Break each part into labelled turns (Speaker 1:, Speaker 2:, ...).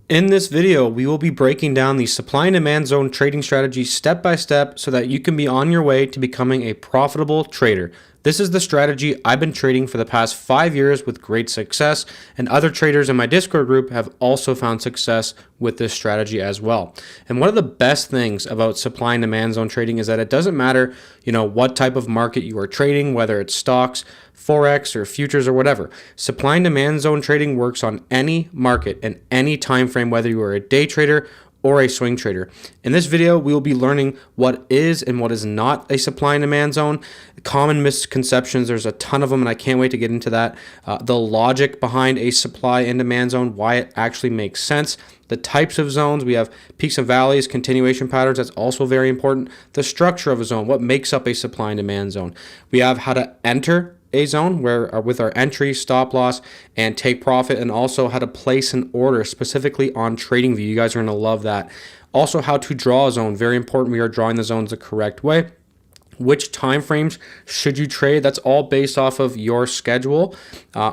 Speaker 1: In this video, we will be breaking down the supply and demand zone trading strategy step by step so that you can be on your way to becoming a profitable trader. This is the strategy I've been trading for the past 5 years with great success, and other traders in my Discord group have also found success with this strategy as well. And one of the best things about supply and demand zone trading is that it doesn't matter, what type of market you are trading, whether it's stocks, forex, or futures or whatever. Supply and demand zone trading works on any market and any time frame, whether you are a day trader or a swing trader. In this video, we will be learning what is and what is not a supply and demand zone, common misconceptions, there's a ton of them and I can't wait to get into that, the logic behind a supply and demand zone, why it actually makes sense, the types of zones, we have peaks and valleys, continuation patterns, that's also very important, the structure of a zone, what makes up a supply and demand zone. We have how to enter a zone where with our entry, stop loss, and take profit, and also how to place an order specifically on TradingView. You guys are going to love that. Also how to draw a zone, very important. We are drawing the zones the correct way. Which time frames should you trade? That's all based off of your schedule.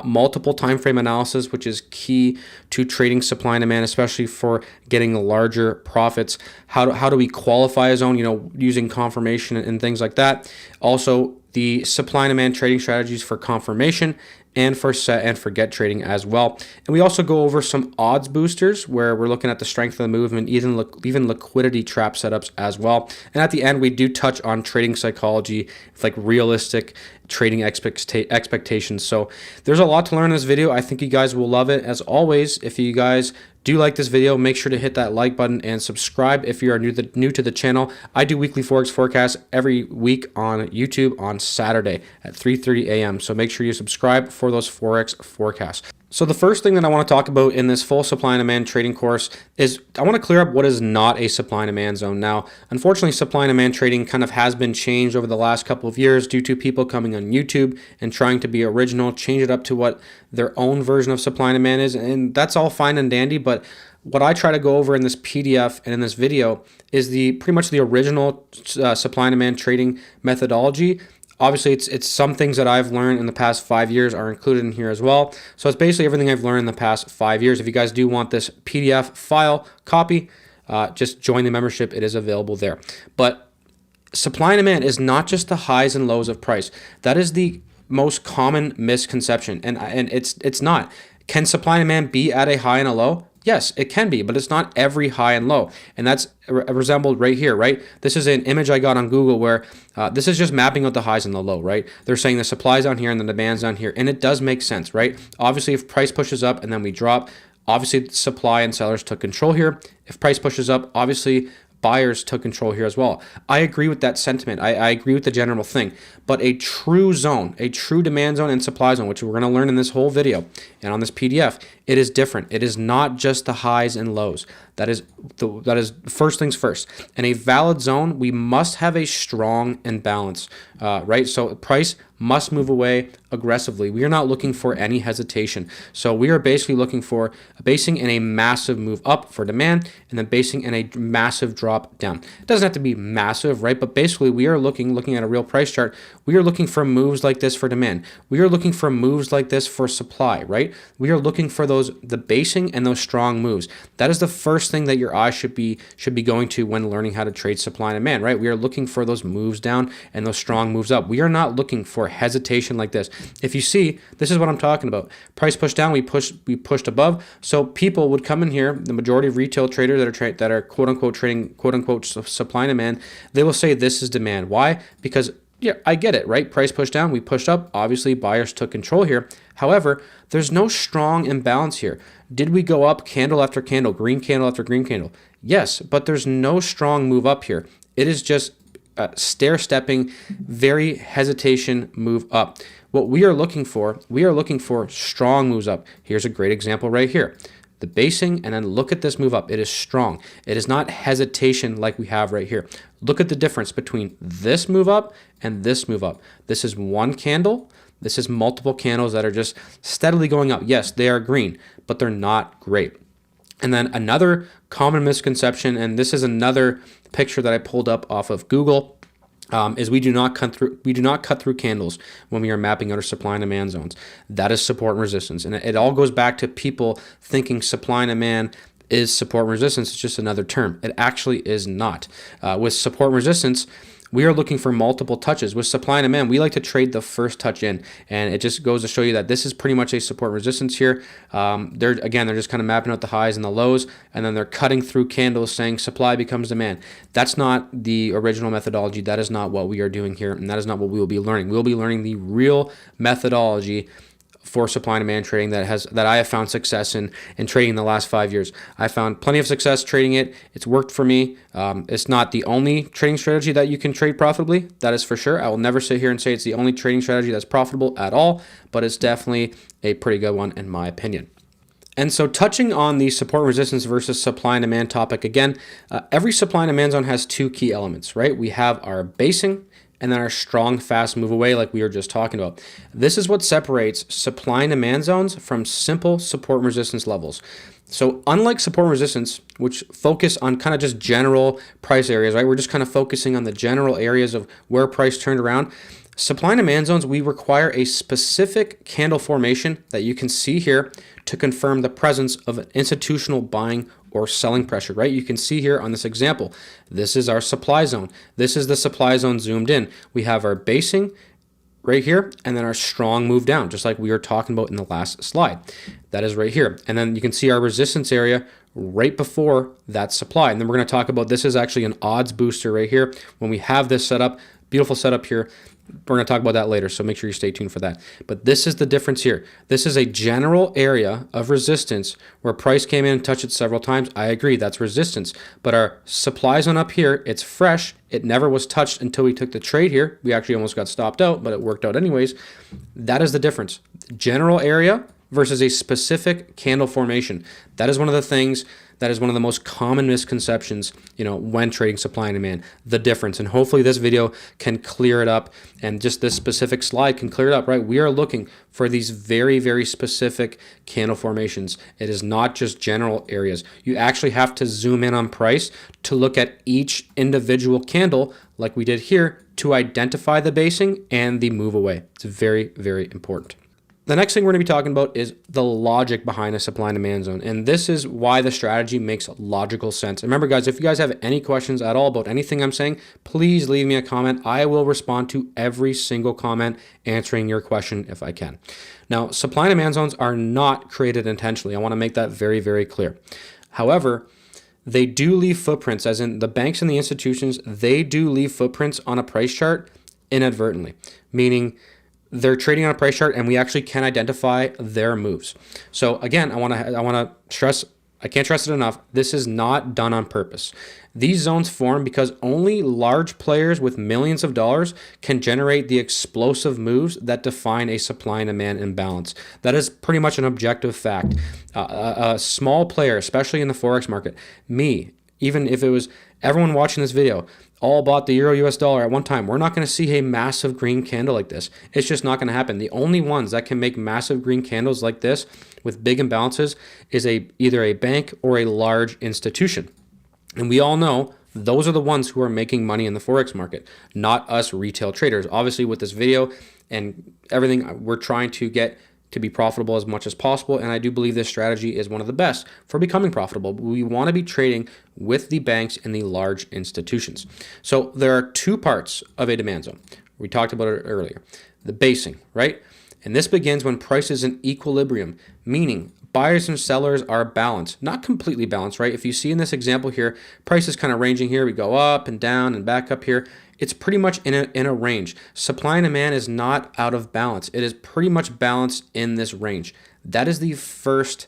Speaker 1: Multiple time frame analysis, which is key to trading supply and demand, especially for getting larger profits. How do we qualify a zone? Using confirmation and things like that. Also, the supply and demand trading strategies for confirmation and for set and forget trading as well. And we also go over some odds boosters where we're looking at the strength of the movement, even liquidity trap setups as well. And at the end, we do touch on trading psychology, like realistic trading expectations. So there's a lot to learn in this video. I think you guys will love it. As always, if you guys do like this video, make sure to hit that like button and subscribe if you are new to the channel. I do weekly Forex forecasts every week on YouTube on Saturday at 3:30 a.m. So make sure you subscribe for those Forex forecasts. So the first thing that I want to talk about in this full supply and demand trading course is I want to clear up what is not a supply and demand zone. Now, unfortunately, supply and demand trading kind of has been changed over the last couple of years due to people coming on YouTube and trying to be original, change it up to what their own version of supply and demand is. And that's all fine and dandy, but what I try to go over in this PDF and in this video is pretty much the original supply and demand trading methodology. Obviously, it's some things that I've learned in the past 5 years are included in here as well. So it's basically everything I've learned in the past 5 years. If you guys do want this PDF file copy, just join the membership. It is available there. But supply and demand is not just the highs and lows of price. That is the most common misconception, and it's not. Can supply and demand be at a high and a low? Yes, it can be, but it's not every high and low. And that's resembled right here, right? This is an image I got on Google where this is just mapping out the highs and the low, right? They're saying the supply's down here and the demand's down here. And it does make sense, right? Obviously, if price pushes up and then we drop, obviously supply and sellers took control here. If price pushes up, obviously buyers took control here as well. I agree with that sentiment. I agree with the general thing. But a true zone, a true demand zone and supply zone, which we're going to learn in this whole video and on this PDF, it is different. It is not just the highs and lows. That is first things first. In a valid zone, we must have a strong and balance, right? So price must move away aggressively. We are not looking for any hesitation. So we are basically looking for basing in a massive move up for demand and then basing in a massive drop down. It doesn't have to be massive, right? But basically we are looking at a real price chart. We are looking for moves like this for demand. We are looking for moves like this for supply, right? We are looking for the basing and those strong moves. That is the first thing that your eye should be going to when learning how to trade supply and demand, right? We are looking for those moves down and those strong moves up. We are not looking for hesitation like this. If you see, this is what I'm talking about. Price pushed down, we pushed above. So people would come in here, the majority of retail traders that are quote unquote trading quote unquote supply and demand, they will say this is demand. Why? Because yeah, I get it, right? Price pushed down, we pushed up. Obviously, buyers took control here. However, there's no strong imbalance here. Did we go up candle after candle, green candle after green candle? Yes, but there's no strong move up here. It is just stair-stepping, very hesitation move up. What we are looking for strong moves up. Here's a great example right here. The basing, and then look at this move up. It is strong. It is not hesitation like we have right here. Look at the difference between this move up and this move up. This is one candle. This is multiple candles that are just steadily going up. Yes, they are green, but they're not great. And then another common misconception, and this is another picture that I pulled up off of Google, is we do not cut through candles when we are mapping out our supply and demand zones. That is support and resistance, and it all goes back to people thinking supply and demand is support and resistance. It's just another term. It actually is not. With support and resistance, we are looking for multiple touches. With supply and demand, we like to trade the first touch in, and it just goes to show you that this is pretty much a support and resistance here. They're just kind of mapping out the highs and the lows, and then they're cutting through candles saying supply becomes demand. That's not the original methodology. That is not what we are doing here, and that is not what we will be learning. We'll be learning the real methodology for supply and demand trading that I have found success in trading in the last 5 years. I found plenty of success trading it. It's worked for me. It's not the only trading strategy that you can trade profitably. That is for sure. I will never sit here and say it's the only trading strategy that's profitable at all, but it's definitely a pretty good one in my opinion. And so touching on the support resistance versus supply and demand topic again, every supply and demand zone has two key elements, right? We have our basing and then our strong, fast move away like we were just talking about. This is what separates supply and demand zones from simple support and resistance levels. So unlike support and resistance, which focus on kind of just general price areas, right? We're just kind of focusing on the general areas of where price turned around. Supply and demand zones, we require a specific candle formation that you can see here to confirm the presence of an institutional buying or selling pressure, right? You can see here on this example, this is our supply zone. This is the supply zone zoomed in. We have our basing right here, and then our strong move down, just like we were talking about in the last slide. That is right here. And then you can see our resistance area right before that supply. And then we're going to talk about, this is actually an odds booster right here. When we have this set up, beautiful setup here, we're going to talk about that later, so make sure you stay tuned for that. But this is the difference here. This is a general area of resistance where price came in and touched it several times. I agree, that's resistance. But our supply zone up here, it's fresh. It never was touched until we took the trade here. We actually almost got stopped out, but it worked out anyways. That is the difference. General area versus a specific candle formation. That is one of the things that is one of the most common misconceptions, when trading supply and demand, the difference. And hopefully this video can clear it up, and just this specific slide can clear it up, right? We are looking for these very, very specific candle formations. It is not just general areas. You actually have to zoom in on price to look at each individual candle like we did here to identify the basing and the move away. It's very, very important. The next thing we're going to be talking about is the logic behind a supply and demand zone. And this is why the strategy makes logical sense. And remember, guys, if you guys have any questions at all about anything I'm saying, please leave me a comment. I will respond to every single comment, answering your question if I can. Now, supply and demand zones are not created intentionally. I want to make that very, very clear. However, they do leave footprints, as in the banks and the institutions, they do leave footprints on a price chart inadvertently, meaning they're trading on a price chart and we actually can identify their moves. So again, I want to stress, I can't stress it enough, this is not done on purpose. These zones form because only large players with millions of dollars can generate the explosive moves that define a supply and demand imbalance. That is pretty much an objective fact. A small player, especially in the Forex market, even if it was everyone watching this video, all bought the euro US dollar at one time, we're not going to see a massive green candle like this. It's just not going to happen. The only ones that can make massive green candles like this with big imbalances is either a bank or a large institution. And we all know those are the ones who are making money in the Forex market, not us retail traders. Obviously, with this video and everything, we're trying to get to be profitable as much as possible. And I do believe this strategy is one of the best for becoming profitable. We want to be trading with the banks and the large institutions. So there are two parts of a demand zone. We talked about it earlier. The basing, right? And this begins when price is in equilibrium, meaning buyers and sellers are balanced, not completely balanced, right? If you see in this example here, price is kind of ranging here. We go up and down and back up here. It's pretty much in a range. Supply and demand is not out of balance. It is pretty much balanced in this range. That is the first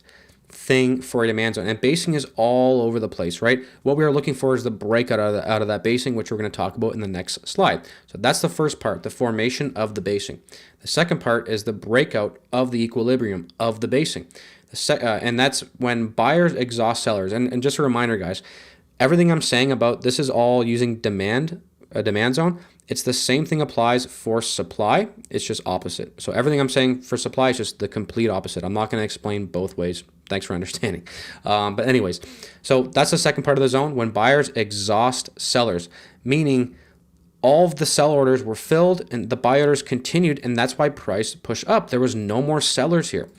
Speaker 1: thing for a demand zone. And basing is all over the place, right? What we are looking for is the breakout out of that basing, which we're going to talk about in the next slide. So that's the first part, the formation of the basing. The second part is the breakout of the equilibrium of the basing. And that's when buyers exhaust sellers. And just a reminder, guys, everything I'm saying about this is all using a demand zone. It's the same thing applies for supply. It's just opposite. So everything I'm saying for supply is just the complete opposite. I'm not going to explain both ways. Thanks for understanding. But anyways, so that's the second part of the zone, when buyers exhaust sellers, meaning all of the sell orders were filled and the buy orders continued, and that's why price pushed up. There was no more sellers here.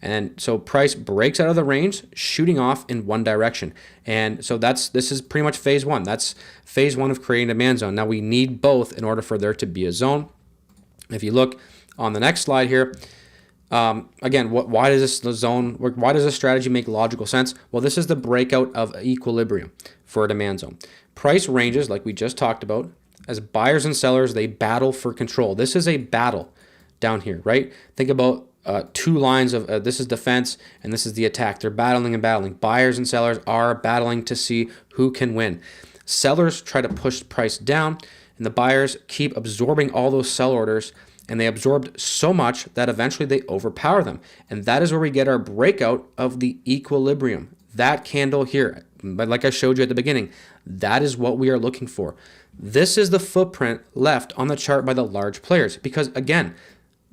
Speaker 1: And so price breaks out of the range, shooting off in one direction. And so this is pretty much phase one. That's phase one of creating a demand zone. Now we need both in order for there to be a zone. If you look on the next slide here, again, why does this strategy make logical sense? Well, this is the breakout of equilibrium for a demand zone. Price ranges, like we just talked about, as buyers and sellers, they battle for control. This is a battle down here, right? Think about two lines of this is defense and this is the attack. They're battling and battling. Buyers and sellers are battling to see who can win. Sellers try to push the price down, and the buyers keep absorbing all those sell orders, and they absorbed so much that eventually they overpower them. And that is where we get our breakout of the equilibrium. That candle here, but like I showed you at the beginning, that is what we are looking for. This is the footprint left on the chart by the large players, because again,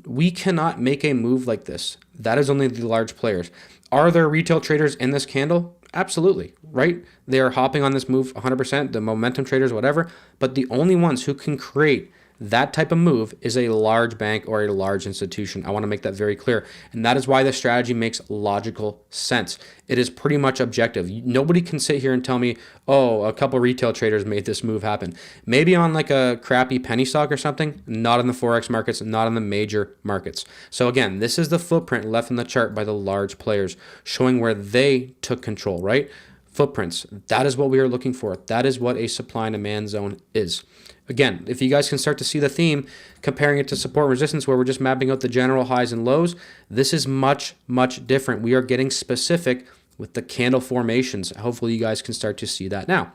Speaker 1: we cannot make a move like this. That is only the large players. Are there retail traders in this candle? Absolutely, right? They are hopping on this move 100%, the momentum traders, whatever, but the only ones who can create that type of move is a large bank or a large institution. I want to make that very clear. And that is why the strategy makes logical sense. It is pretty much objective. Nobody can sit here and tell me, oh, a couple retail traders made this move happen. Maybe on like a crappy penny stock or something, not in the Forex markets, not in the major markets. So again, this is the footprint left in the chart by the large players, showing where they took control, right? Footprints. That is what we are looking for. That is what a supply and demand zone is. Again, if you guys can start to see the theme, comparing it to support and resistance where we're just mapping out the general highs and lows, this is much, much different. We are getting specific with the candle formations. Hopefully you guys can start to see that now.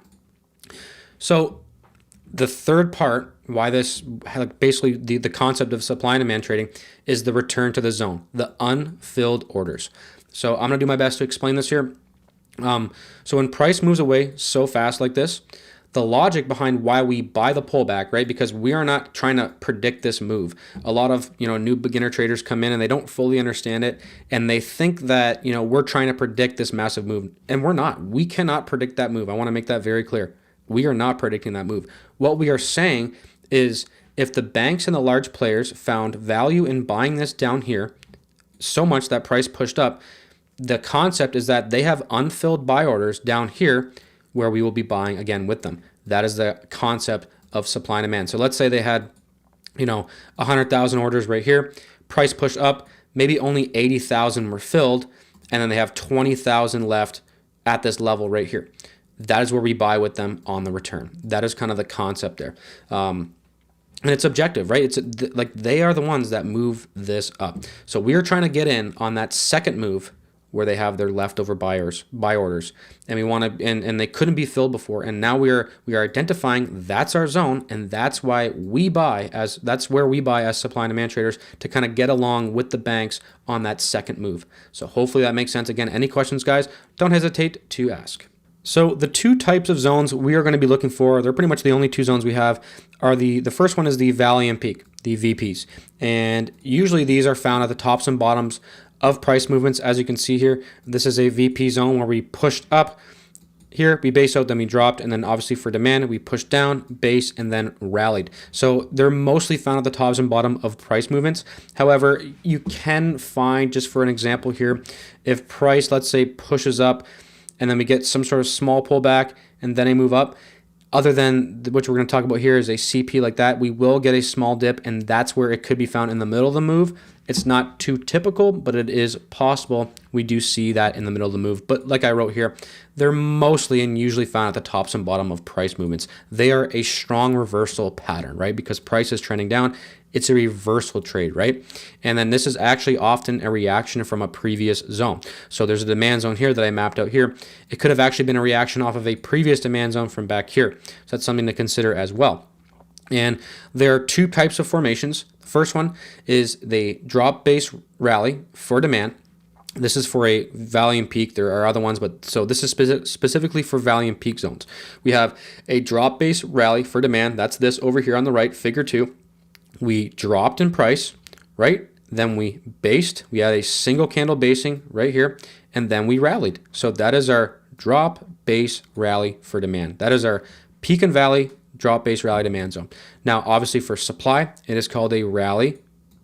Speaker 1: So the third part, why this, basically the concept of supply and demand trading, is the return to the zone, the unfilled orders. So I'm going to do my best to explain this here. So when price moves away so fast like this, the logic behind why we buy the pullback, right? Because we are not trying to predict this move. A lot of, new beginner traders come in and they don't fully understand it. And they think that, we're trying to predict this massive move, and we're not. We cannot predict that move. I want to make that very clear. We are not predicting that move. What we are saying is if the banks and the large players found value in buying this down here so much that price pushed up, the concept is that they have unfilled buy orders down here where we will be buying again with them. That is the concept of supply and demand. So let's say they had, 100,000 orders right here. Price pushed up, maybe only 80,000 were filled, and then they have 20,000 left at this level right here. That is where we buy with them on the return. That is kind of the concept there. And it's objective, right? It's like they are the ones that move this up. So we are trying to get in on that second move where they have their leftover buy orders, and we want to, and they couldn't be filled before, and now we are identifying that's our zone, and that's why that's where we buy as supply and demand traders to kind of get along with the banks on that second move. So hopefully that makes sense. Again, any questions, guys, don't hesitate to ask. So the two types of zones we are going to be looking for, they're pretty much the only two zones we have, are the first one is the Valley and Peak, the VPs, and usually these are found at the tops and bottoms of price movements. As you can see here, this is a VP zone where we pushed up here, we based out, then we dropped, and then obviously for demand, we pushed down, base, and then rallied. So they're mostly found at the tops and bottom of price movements. However, you can find, just for an example here, if price, let's say, pushes up, and then we get some sort of small pullback, and then a move up, other than which we're going to talk about here is a CP like that, we will get a small dip, and that's where it could be found in the middle of the move. It's not too typical, but it is possible. We do see that in the middle of the move. But like I wrote here, they're mostly and usually found at the tops and bottom of price movements. They are a strong reversal pattern, right? Because price is trending down. It's a reversal trade, right? And then this is actually often a reaction from a previous zone. So there's a demand zone here that I mapped out here. It could have actually been a reaction off of a previous demand zone from back here. So that's something to consider as well. And there are two types of formations. The first one is the drop base rally for demand. This is for a Valley and Peak. There are other ones, but so this is specifically for Valley and Peak zones. We have a drop base rally for demand. That's this over here on the right, figure 2. We dropped in price, right? Then we based. We had a single candle basing right here, and then we rallied. So that is our drop base rally for demand. That is our peak and valley drop base rally demand zone. Now, obviously for supply, it is called a rally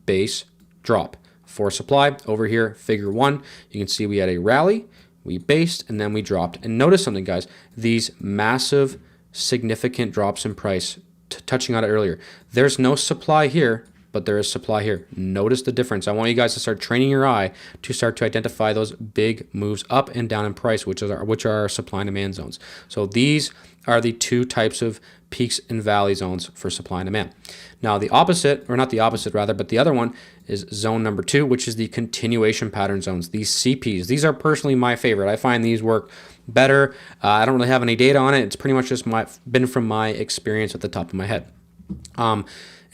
Speaker 1: base drop. for supply. Over here, figure 1, you can see we had a rally, we based, and then we dropped. And notice something, guys, these massive, significant drops in price, touching on it earlier. There's no supply here, but there is supply here. Notice the difference. I want you guys to start training your eye to start to identify those big moves up and down in price, which are our supply and demand zones. So these are the two types of peaks and valley zones for supply and demand. Now the opposite, or not the opposite rather, but the other one is zone number 2, which is the continuation pattern zones, these CPs. These are personally my favorite. I find these work better. I don't really have any data on it. It's pretty much just been from my experience at the top of my head.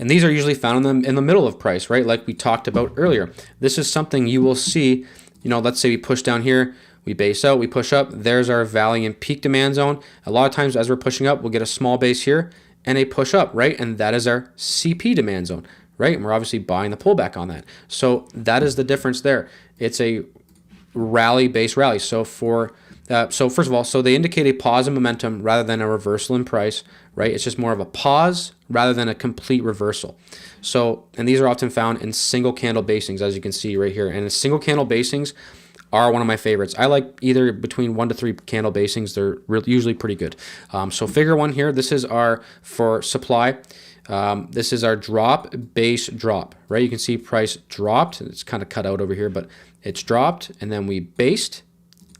Speaker 1: And these are usually found in the middle of price, right? Like we talked about earlier. This is something you will see, let's say we push down here, we base out, we push up, there's our valley and peak demand zone. A lot of times as we're pushing up, we'll get a small base here and a push up, right? And that is our CP demand zone, right? And we're obviously buying the pullback on that. So that is the difference there. It's a rally base rally. So first of all, so they indicate a pause in momentum rather than a reversal in price, right? It's just more of a pause rather than a complete reversal. So, and these are often found in single candle basings, as you can see right here. And single candle basings are one of my favorites. I like either between 1 to 3 candle basings. They're usually pretty good. So figure 1 here, this is our, for supply, this is our drop, base, drop, right? You can see price dropped. It's kind of cut out over here, but it's dropped, and then we based,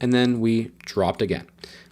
Speaker 1: and then we dropped again.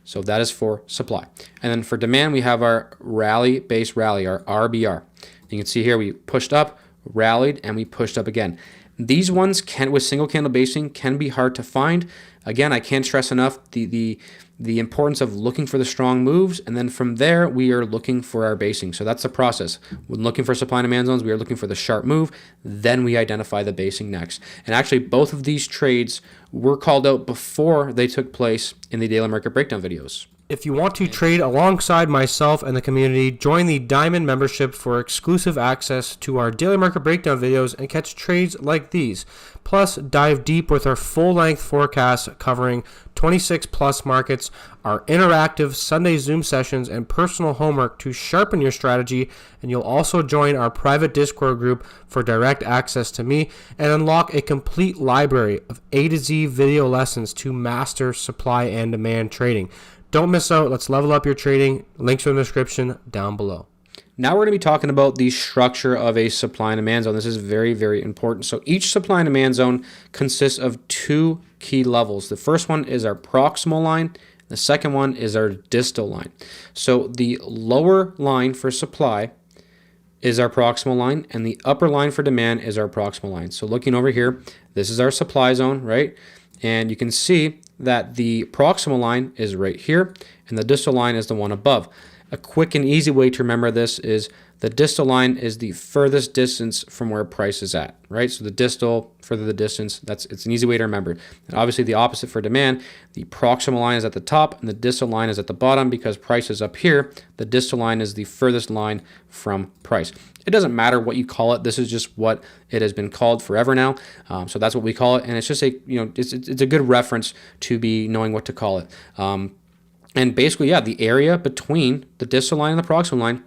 Speaker 1: So that is for supply. And then for demand, we have our rally, base rally, our RBR. You can see here we pushed up, rallied, and we pushed up again. These ones with single candle basing can be hard to find. Again, I can't stress enough the importance of looking for the strong moves, and then from there we are looking for our basing. So that's the process. When looking for supply and demand zones, we are looking for the sharp move, then we identify the basing next. And actually both of these trades were called out before they took place in the daily market breakdown videos.
Speaker 2: If you want to trade alongside myself and the community, join the Diamond membership for exclusive access to our daily market breakdown videos and catch trades like these. Plus, dive deep with our full-length forecast covering 26 plus markets, our interactive Sunday Zoom sessions, and personal homework to sharpen your strategy. And you'll also join our private Discord group for direct access to me and unlock a complete library of A to Z video lessons to master supply and demand trading. Don't miss out. Let's level up your trading. Links in the description down below.
Speaker 1: Now we're going to be talking about the structure of a supply and demand zone. This is very, very important. So each supply and demand zone consists of 2 key levels. The first one is our proximal line. The second one is our distal line. So the lower line for supply is our proximal line, and the upper line for demand is our proximal line. So looking over here, this is our supply zone, right? And you can see that the proximal line is right here, and the distal line is the one above. A quick and easy way to remember this is the distal line is the furthest distance from where price is at, right? So the distal, further the distance, it's an easy way to remember. And obviously the opposite for demand, the proximal line is at the top and the distal line is at the bottom. Because price is up here, the distal line is the furthest line from price. It doesn't matter what you call it. This is just what it has been called forever now. So that's what we call it. And it's just it's a good reference to be knowing what to call it. And basically, yeah, the area between the distal line and the proximal line,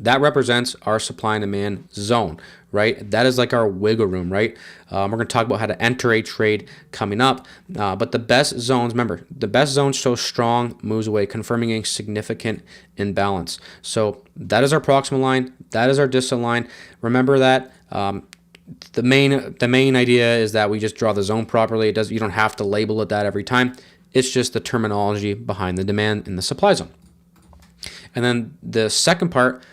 Speaker 1: that represents our supply and demand zone, right? That is like our wiggle room, right? We're going to talk about how to enter a trade coming up. But the best zones, remember, the best zones show strong moves away, confirming a significant imbalance. So that is our proximal line. That is our distal line. Remember that. The main idea is that we just draw the zone properly. You don't have to label it that every time. It's just the terminology behind the demand and the supply zone. And then the second part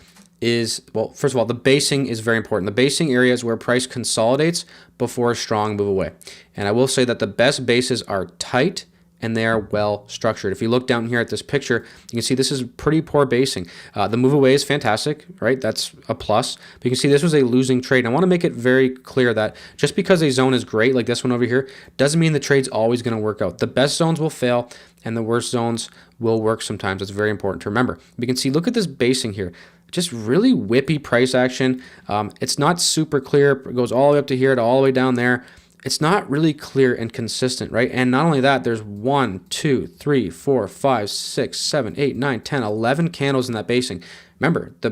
Speaker 1: is, well, first of all, the basing is very important. The basing area is where price consolidates before a strong move away. And I will say that the best bases are tight and they are well structured. If you look down here at this picture, you can see this is pretty poor basing. The move away is fantastic, right? That's a plus. But you can see this was a losing trade. And I want to make it very clear that just because a zone is great, like this one over here, doesn't mean the trade's always going to work out. The best zones will fail and the worst zones will work sometimes. That's very important to remember. You can see, look at this basing here. Just really whippy price action. It's not super clear. It goes all the way up to here to all the way down there. it's not really clear and consistent, right? And not only that, there's 1, 2, 3, 4, 5, 6, 7, 8, 9, 10, 11 candles in that basing. Remember, the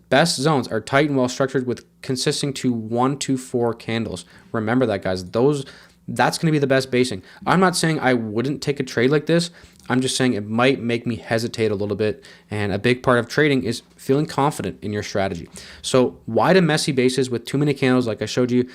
Speaker 1: best zones are tight and well structured with consisting to 1 to 4 candles. Remember that, guys. That's going to be the best basing. I'm not saying I wouldn't take a trade like this. I'm just saying it might make me hesitate a little bit. And a big part of trading is feeling confident in your strategy. So wide and messy bases with too many candles, like I showed you,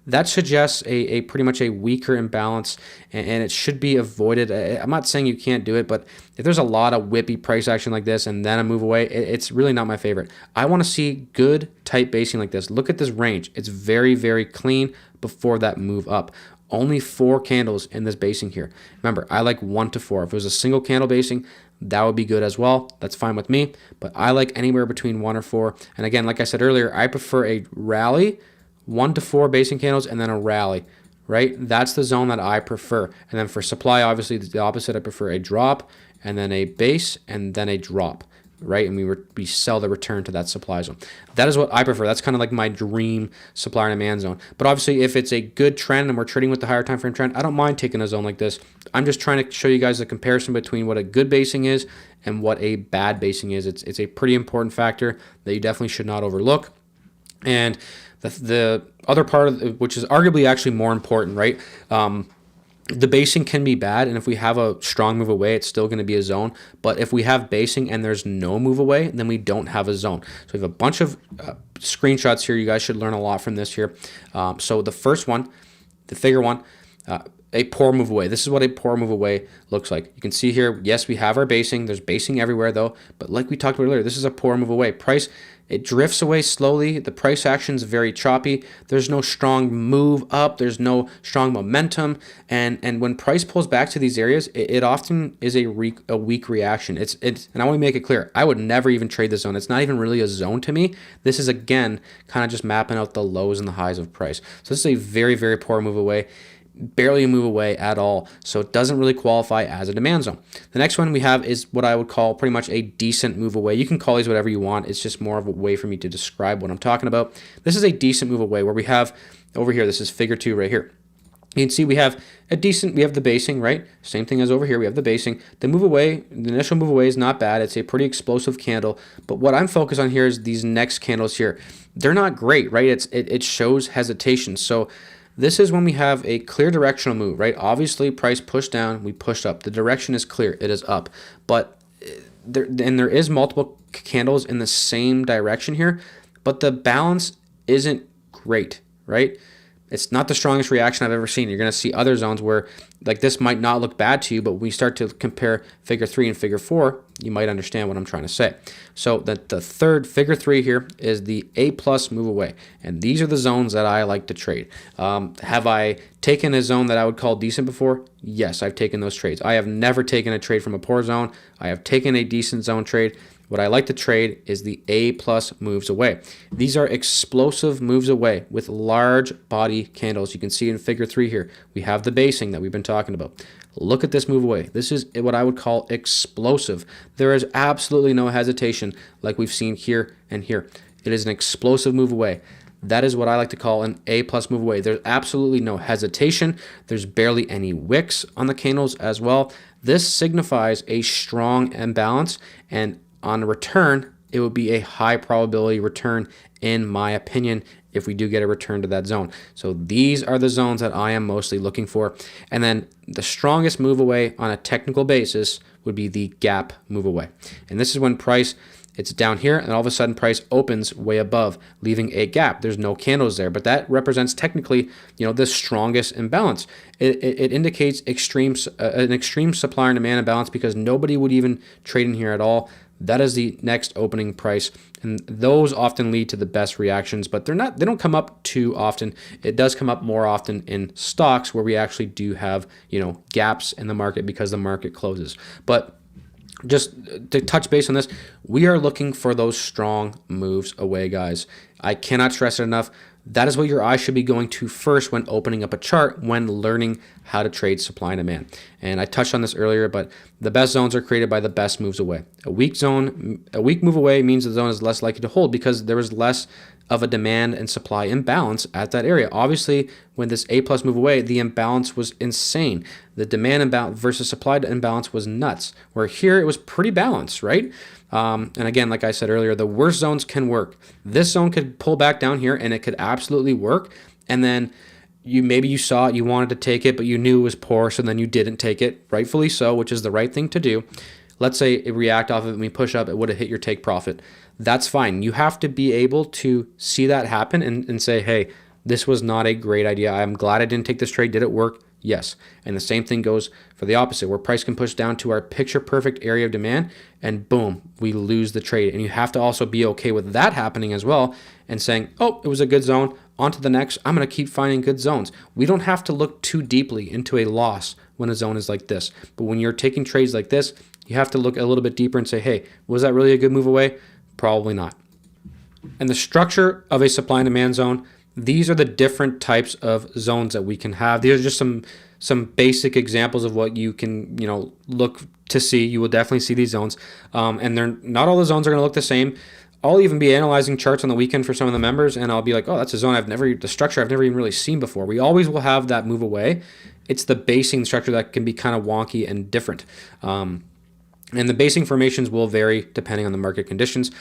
Speaker 1: that suggests a pretty much a weaker imbalance, and it should be avoided. I'm not saying you can't do it, but if there's a lot of whippy price action like this and then a move away, it's really not my favorite. I want to see good tight basing like this. Look at this range. It's very, very clean before that move up. Only 4 candles in this basing here. Remember, I like 1 to 4. If it was a single candle basing, that would be good as well. That's fine with me, but I like anywhere between 1 or 4. And again, like I said earlier, I prefer a rally, 1 to 4 basing candles, and then a rally, right? That's the zone that I prefer. And then for supply, obviously the opposite. I prefer a drop, and then a base, and then a drop, right? And we sell the return to that supply zone. That is what I prefer. That's kind of like my dream supply and demand zone. But obviously, if it's a good trend and we're trading with the higher time frame trend, I don't mind taking a zone like this. I'm just trying to show you guys the comparison between what a good basing is and what a bad basing is. It's a pretty important factor that you definitely should not overlook. And the other part of which is arguably actually more important, right? The basing can be bad, and if we have a strong move away, it's still going to be a zone. But if we have basing and there's no move away, then we don't have a zone. So we have a bunch of screenshots here. You guys should learn a lot from this here. So the first one, the figure one, a poor move away. This is what a poor move away looks like. You can see here, yes, we have our basing. There's basing everywhere though, but like we talked about earlier, this is a poor move away. Price, it drifts away slowly. The price action is very choppy. There's no strong move up. There's no strong momentum. And when price pulls back to these areas, it often is a weak reaction. And I want to make it clear, I would never even trade this zone. It's not even really a zone to me. This is, again, kind of just mapping out the lows and the highs of price. So this is a very, very poor move away. Barely a move away at all, so it doesn't really qualify as a demand zone. The next one we have is what I would call pretty much a decent move away. You can call these whatever you want. It's just more of a way for me to describe what I'm talking about. This is a decent move away where we have over here, this is figure 2 right here. You can see we have we have the basing, right? Same thing as over here, we have the basing. The move away, the initial move away is not bad. It's a pretty explosive candle, but what I'm focused on here is these next candles here. They're not great, right? It shows hesitation. So this is when we have a clear directional move, right? Obviously, price pushed down, we pushed up. The direction is clear, it is up. But there is multiple candles in the same direction here, but the balance isn't great, right? It's not the strongest reaction I've ever seen. You're going to see other zones where like this might not look bad to you, but when we start to compare figure 3 and figure 4, you might understand what I'm trying to say. So the third figure 3 here is the A plus move away. And these are the zones that I like to trade. Have I taken a zone that I would call decent before? Yes, I've taken those trades. I have never taken a trade from a poor zone. I have taken a decent zone trade. What I like to trade is the A plus moves away. These are explosive moves away with large body candles. You can see in figure 3 here, we have the basing that we've been talking about. Look at this move away. This is what I would call explosive. There is absolutely no hesitation like we've seen here and here. It is an explosive move away. That is what I like to call an A plus move away. There's absolutely no hesitation. There's barely any wicks on the candles as well. This signifies a strong imbalance, and on return, it would be a high probability return in my opinion if we do get a return to that zone. So these are the zones that I am mostly looking for. And then the strongest move away on a technical basis would be the gap move away. And this is when price, it's down here and all of a sudden price opens way above, leaving a gap. There's no candles there, but that represents technically, the strongest imbalance. It indicates an extreme supply and demand imbalance because nobody would even trade in here at all. That is the next opening price, and those often lead to the best reactions, but they don't come up too often. It does come up more often in stocks where we actually do have, gaps in the market because the market closes. But just to touch base on this, we are looking for those strong moves away, guys. I cannot stress it enough. That is what your eye should be going to first when opening up a chart, when learning how to trade supply and demand. And I touched on this earlier, but the best zones are created by the best moves away. A weak move away means the zone is less likely to hold because there is less of a demand and supply imbalance at that area. Obviously, when this A plus move away, the imbalance was insane. The demand imbalance versus supply imbalance was nuts, where here it was pretty balanced, right? And again, like I said earlier, the worst zones can work. This zone could pull back down here and it could absolutely work. And then you saw it, you wanted to take it, but you knew it was poor, so then you didn't take it, rightfully so, which is the right thing to do. Let's say it react off of it and we push up, it would have hit your take profit. That's fine. You have to be able to see that happen and say, hey, this was not a great idea. I'm glad I didn't take this trade. Did it work? Yes. And the same thing goes for the opposite, where price can push down to our picture perfect area of demand and boom, we lose the trade. And you have to also be okay with that happening as well and saying, oh, it was a good zone. On to the next. I'm going to keep finding good zones. We don't have to look too deeply into a loss when a zone is like this. But when you're taking trades like this, you have to look a little bit deeper and say, hey, was that really a good move away? Probably not. And the structure of a supply and demand zone, these are the different types of zones that we can have. These are just some basic examples of what you can, look to see. You will definitely see these zones. And they're not all the zones are going to look the same. I'll even be analyzing charts on the weekend for some of the members, and I'll be like, oh, that's a zone the structure I've never even really seen before. We always will have that move away. It's the basing structure that can be kind of wonky and different. And the basing formations will vary depending on the market conditions.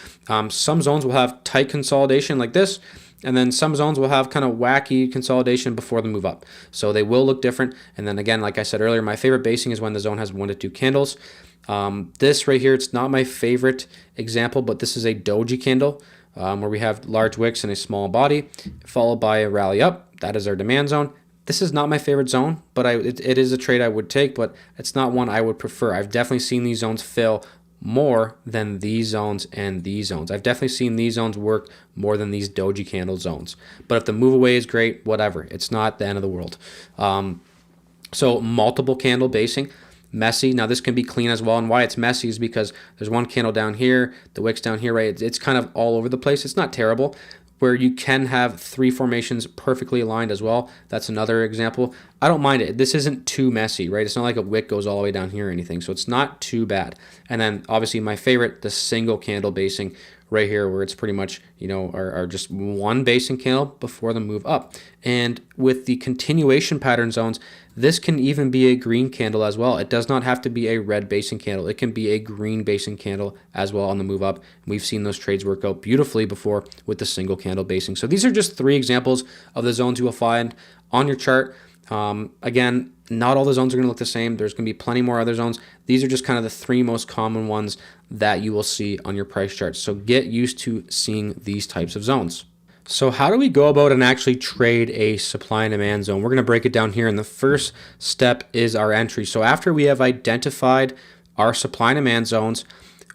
Speaker 1: Some zones will have tight consolidation like this, and then some zones will have kind of wacky consolidation before the move up. So they will look different. And then again, like I said earlier, my favorite basing is when the zone has 1 to 2 candles. This right here, it's not my favorite example, but this is a doji candle where we have large wicks and a small body, followed by a rally up. That is our demand zone. This is not my favorite zone, but it is a trade I would take, but it's not one I would prefer. I've definitely seen these zones fail more than these zones and these zones. I've definitely seen these zones work more than these doji candle zones. But if the move away is great, whatever. It's not the end of the world. So multiple candle basing. Messy. Now this can be clean as well, and why it's messy is because there's one candle down here, the wick's down here, right? It's kind of all over the place. It's not terrible. Where you can have 3 formations perfectly aligned as well. That's another example. I don't mind it. This isn't too messy, right? It's not like a wick goes all the way down here or anything, so it's not too bad. And then obviously my favorite, the single candle basing right here, where it's pretty much, are just one basing candle before the move up. And with the continuation pattern zones, this can even be a green candle as well. It does not have to be a red basing candle. It can be a green basing candle as well on the move up. We've seen those trades work out beautifully before with the single candle basing. So these are just 3 examples of the zones you will find on your chart. Again, not all the zones are going to look the same. There's going to be plenty more other zones. These are just kind of the 3 most common ones that you will see on your price charts. So get used to seeing these types of zones. So how do we go about and actually trade a supply and demand zone? We're going to break it down here, and the first step is our entry. So after we have identified our supply and demand zones,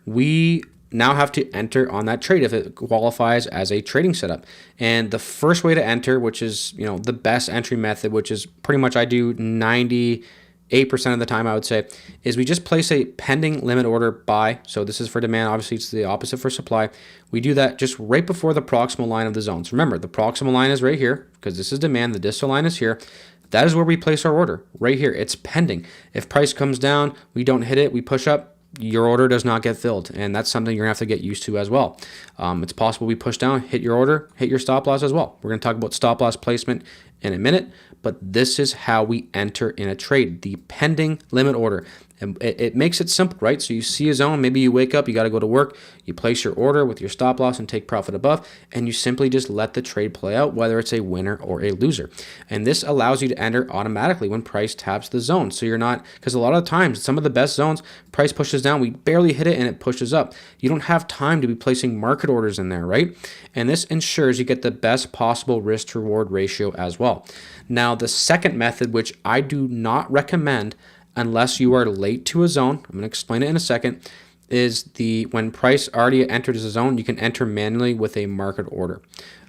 Speaker 1: we now have to enter on that trade if it qualifies as a trading setup. And the first way to enter, which is the best entry method, which is pretty much I do 98% of the time, I would say, is we just place a pending limit order buy. So this is for demand. Obviously, it's the opposite for supply. We do that just right before the proximal line of the zones. Remember, the proximal line is right here because this is demand. The distal line is here. That is where we place our order, right here. It's pending. If price comes down, we don't hit it, we push up, your order does not get filled, and that's something you're gonna have to get used to as well. It's possible we push down, hit your order, hit your stop loss as well. We're gonna talk about stop loss placement in a minute, but this is how we enter in a trade, the pending limit order. And it makes it simple, right? So you see a zone, maybe you wake up, you got to go to work, you place your order with your stop loss and take profit above, and you simply just let the trade play out, whether it's a winner or a loser. And this allows you to enter automatically when price taps the zone. So you're not, because a lot of times, some of the best zones, price pushes down, we barely hit it and it pushes up. You don't have time to be placing market orders in there, right? And this ensures you get the best possible risk to reward ratio as well. Now, the second method, which I do not recommend unless you are late to a zone, I'm going to explain it in a second, is when price already entered as a zone, you can enter manually with a market order.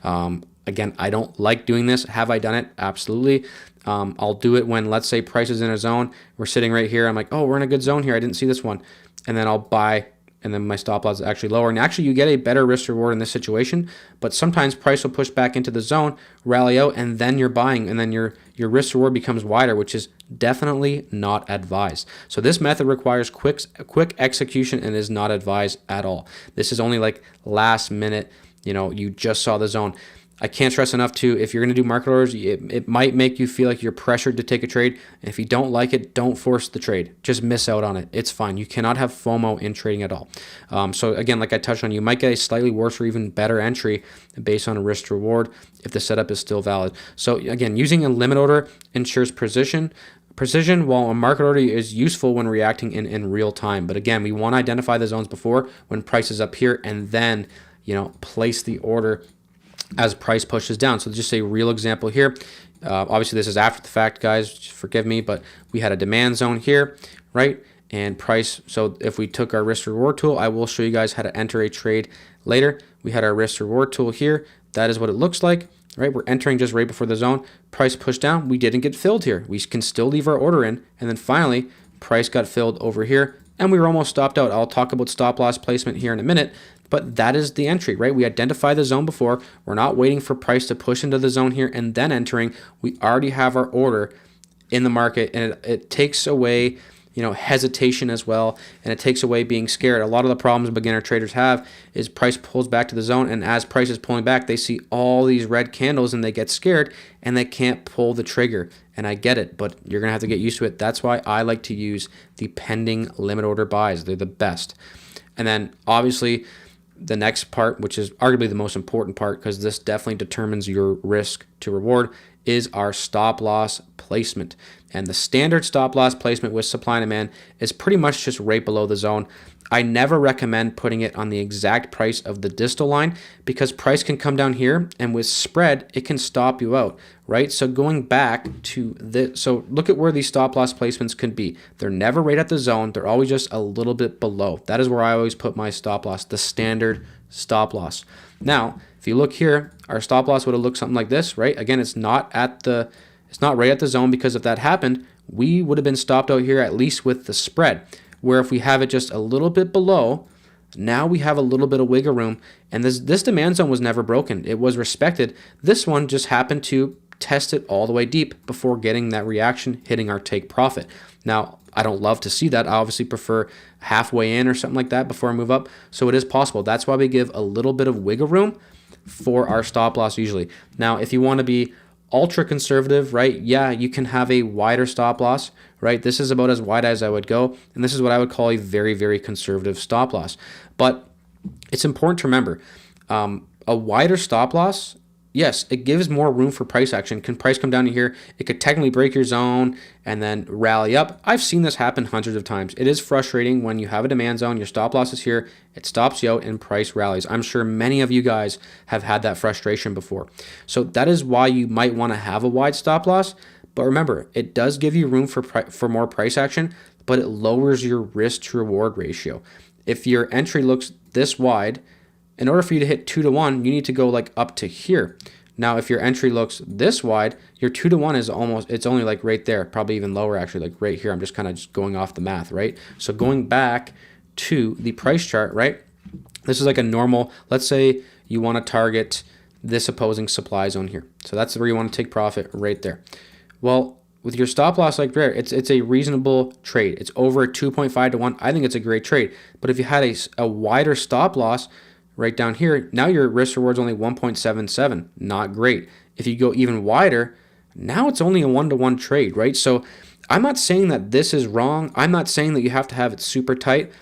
Speaker 1: Again, I don't like doing this. Have I done it? Absolutely. I'll do it when, let's say, price is in a zone. We're sitting right here. I'm like, oh, we're in a good zone here. I didn't see this one. And then I'll buy, and then my stop loss is actually lower. And actually, you get a better risk reward in this situation. But sometimes price will push back into the zone, rally out, and then you're buying, and then your risk reward becomes wider, which is definitely not advised. So this method requires quick execution and is not advised at all. This is only like last minute, you just saw the zone. I can't stress enough too, if you're going to do market orders, it might make you feel like you're pressured to take a trade. And if you don't like it, don't force the trade. Just miss out on it. It's fine. You cannot have FOMO in trading at all. So again, like I touched on, you might get a slightly worse or even better entry based on a risk to reward if the setup is still valid. So again, using a limit order ensures precision, while a market order is useful when reacting in real time. But again, we want to identify the zones before when price is up here, and then place the order as price pushes down. So just a real example here. Obviously, this is after the fact, guys. Just forgive me, but we had a demand zone here, right? And price. So if we took our risk reward tool, I will show you guys how to enter a trade later. We had our risk reward tool here. That is what it looks like, right? We're entering just right before the zone. Price pushed down. We didn't get filled here. We can still leave our order in. And then finally, price got filled over here, and we were almost stopped out. I'll talk about stop loss placement here in a minute. But that is the entry, right? We identify the zone before. We're not waiting for price to push into the zone here and then entering. We already have our order in the market, and it takes away, hesitation as well, and it takes away being scared. A lot of the problems beginner traders have is price pulls back to the zone, and as price is pulling back, they see all these red candles and they get scared and they can't pull the trigger. And I get it, but you're gonna have to get used to it. That's why I like to use the pending limit order buys. They're the best. And then obviously, the next part, which is arguably the most important part, because this definitely determines your risk to reward, is our stop loss placement. And the standard stop loss placement with supply and demand is pretty much just right below the zone. I never recommend putting it on the exact price of the distal line, because price can come down here, and with spread, it can stop you out, right? So going back to this, so look at where these stop loss placements could be. They're never right at the zone. They're always just a little bit below. That is where I always put my stop loss, the standard stop loss. Now, if you look here, our stop loss would have looked something like this, right? Again, it's not right at the zone, because if that happened, we would have been stopped out here, at least with the spread. Where if we have it just a little bit below, now we have a little bit of wiggle room, and this demand zone was never broken. It was respected. This one just happened to test it all the way deep before getting that reaction, hitting our take profit. Now, I don't love to see that. I obviously prefer halfway in or something like that before I move up. So it is possible. That's why we give a little bit of wiggle room for our stop loss usually. Now, if you want to be ultra conservative, right? Yeah, you can have a wider stop loss, right? This is about as wide as I would go, and this is what I would call a very, very conservative stop loss. But it's important to remember, a wider stop loss, yes, it gives more room for price action. Can price come down to here? It could technically break your zone and then rally up. I've seen this happen hundreds of times. It is frustrating when you have a demand zone, your stop loss is here, it stops you out, and price rallies. I'm sure many of you guys have had that frustration before. So that is why you might want to have a wide stop loss. But remember, it does give you room for more price action, but it lowers your risk to reward ratio. If your entry looks this wide, in order for you to hit 2-to-1, you need to go like up to here. Now, if your entry looks this wide, your 2-to-1 is it's only like right there, probably even lower actually, like right here. I'm just kind of just going off the math, right? So going back to the price chart, right? This is like a normal, let's say you want to target this opposing supply zone here. So that's where you want to take profit right there. Well, with your stop loss like there, it's a reasonable trade. It's over a 2.5-to-1. I think it's a great trade. But if you had a wider stop loss, right down here, now your risk reward is only 1.77. Not great. If you go even wider, now it's only a 1-to-1 trade, right? So I'm not saying that this is wrong. I'm not saying that you have to have it super tight.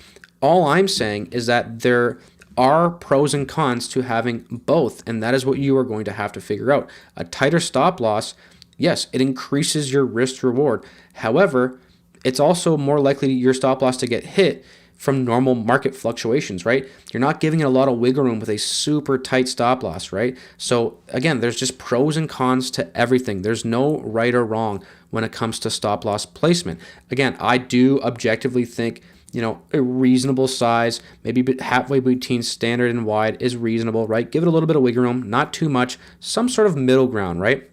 Speaker 1: All I'm saying is that there are pros and cons to having both, and that is what you are going to have to figure out. A tighter stop loss, yes, it increases your risk to reward. However, it's also more likely your stop loss to get hit from normal market fluctuations, right? You're not giving it a lot of wiggle room with a super tight stop loss, right? So again, there's just pros and cons to everything. There's no right or wrong when it comes to stop loss placement. Again, I do objectively think, a reasonable size, maybe halfway between standard and wide is reasonable, right? Give it a little bit of wiggle room, not too much, some sort of middle ground, right?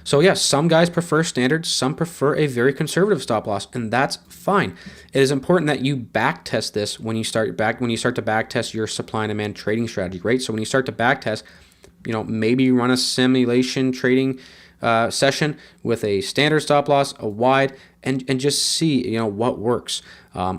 Speaker 1: So yeah, some guys prefer standard, some prefer a very conservative stop loss, and that's fine. It is important that you back test this when you start to back test your supply and demand trading strategy, right? So when you start to back test, maybe you run a simulation trading session with a standard stop loss, a wide, and just see what works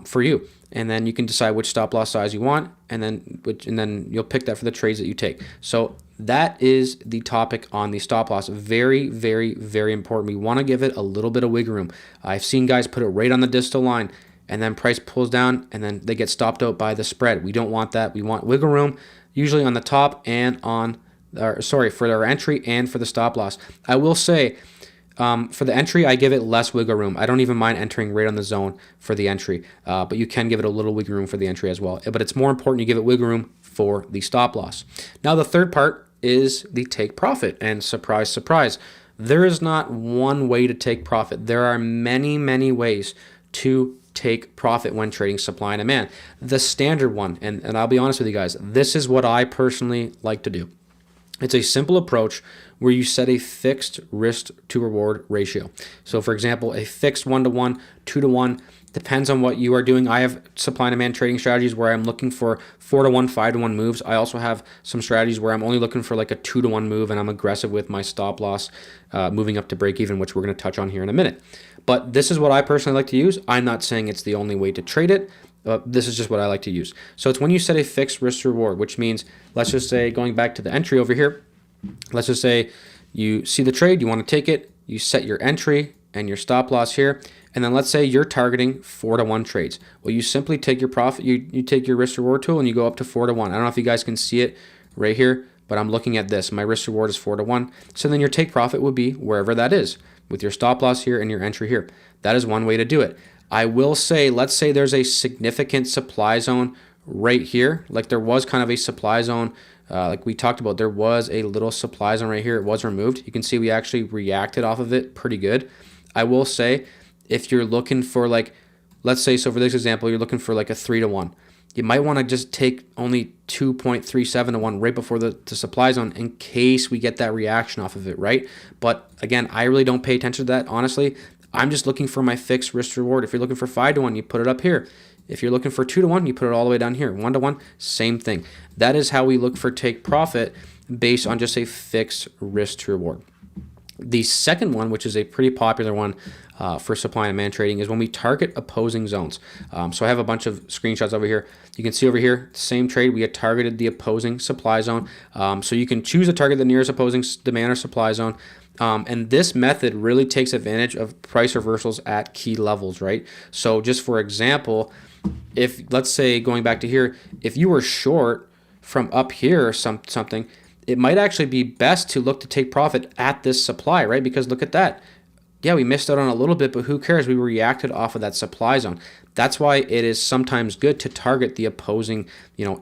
Speaker 1: for you. and then you can decide which stop loss size you want, and then you'll pick that for the trades that you take. So that is the topic on the stop loss. Very, very, very important. We want to give it a little bit of wiggle room. I've seen guys put it right on the distal line, and then price pulls down, and then they get stopped out by the spread. We don't want that. We want wiggle room, usually on the top and for our entry and for the stop loss. I will say, for the entry, I give it less wiggle room. I don't even mind entering right on the zone for the entry, but you can give it a little wiggle room for the entry as well. But it's more important you give it wiggle room for the stop loss. Now, the third part is the take profit. And surprise, surprise, there is not one way to take profit. There are many, many ways to take profit when trading supply and demand. The standard one, and I'll be honest with you guys, this is what I personally like to do. It's a simple approach where you set a fixed risk to reward ratio. So for example, a fixed 1-to-1, 2-to-1, depends on what you are doing. I have supply and demand trading strategies where I'm looking for 4-to-1, 5-to-1 moves. I also have some strategies where I'm only looking for like a 2-to-1 move, and I'm aggressive with my stop loss moving up to break even, which we're going to touch on here in a minute. But this is what I personally like to use. I'm not saying it's the only way to trade it. This is just what I like to use. So it's when you set a fixed risk to reward, which means, let's just say, going back to the entry over here, let's just say you see the trade, you want to take it, you set your entry and your stop loss here, and then let's say you're targeting 4-to-1 trades. Well, you simply take your profit, you take your risk reward tool and you go up to 4-to-1. I don't know if you guys can see it right here, but I'm looking at this. My risk reward is 4-to-1. So then your take profit would be wherever that is, with your stop loss here and your entry here. That is one way to do it. I will say, let's say there's a significant supply zone right here. Like there was kind of a supply zone, like we talked about, there was a little supply zone right here. It was removed. You can see we actually reacted off of it pretty good. I will say, if you're looking for like, let's say, so for this example, you're looking for like a 3-to-1. You might want to just take only 2.37-to-1 right before the supply zone in case we get that reaction off of it, right? But again, I really don't pay attention to that, honestly. I'm just looking for my fixed risk reward. If you're looking for 5-to-1, you put it up here. If you're looking for 2-to-1, you put it all the way down here. 1-to-1, same thing. That is how we look for take profit based on just a fixed risk to reward. The second one, which is a pretty popular one for supply and demand trading, is when we target opposing zones. So I have a bunch of screenshots over here. You can see over here, same trade, we had targeted the opposing supply zone. So you can choose to target the nearest opposing demand or supply zone. And this method really takes advantage of price reversals at key levels, right? So just for example, if let's say going back to here, if you were short from up here or something, it might actually be best to look to take profit at this supply, right? Because look at that. Yeah, we missed out on a little bit, but who cares? We reacted off of that supply zone. That's why it is sometimes good to target the opposing,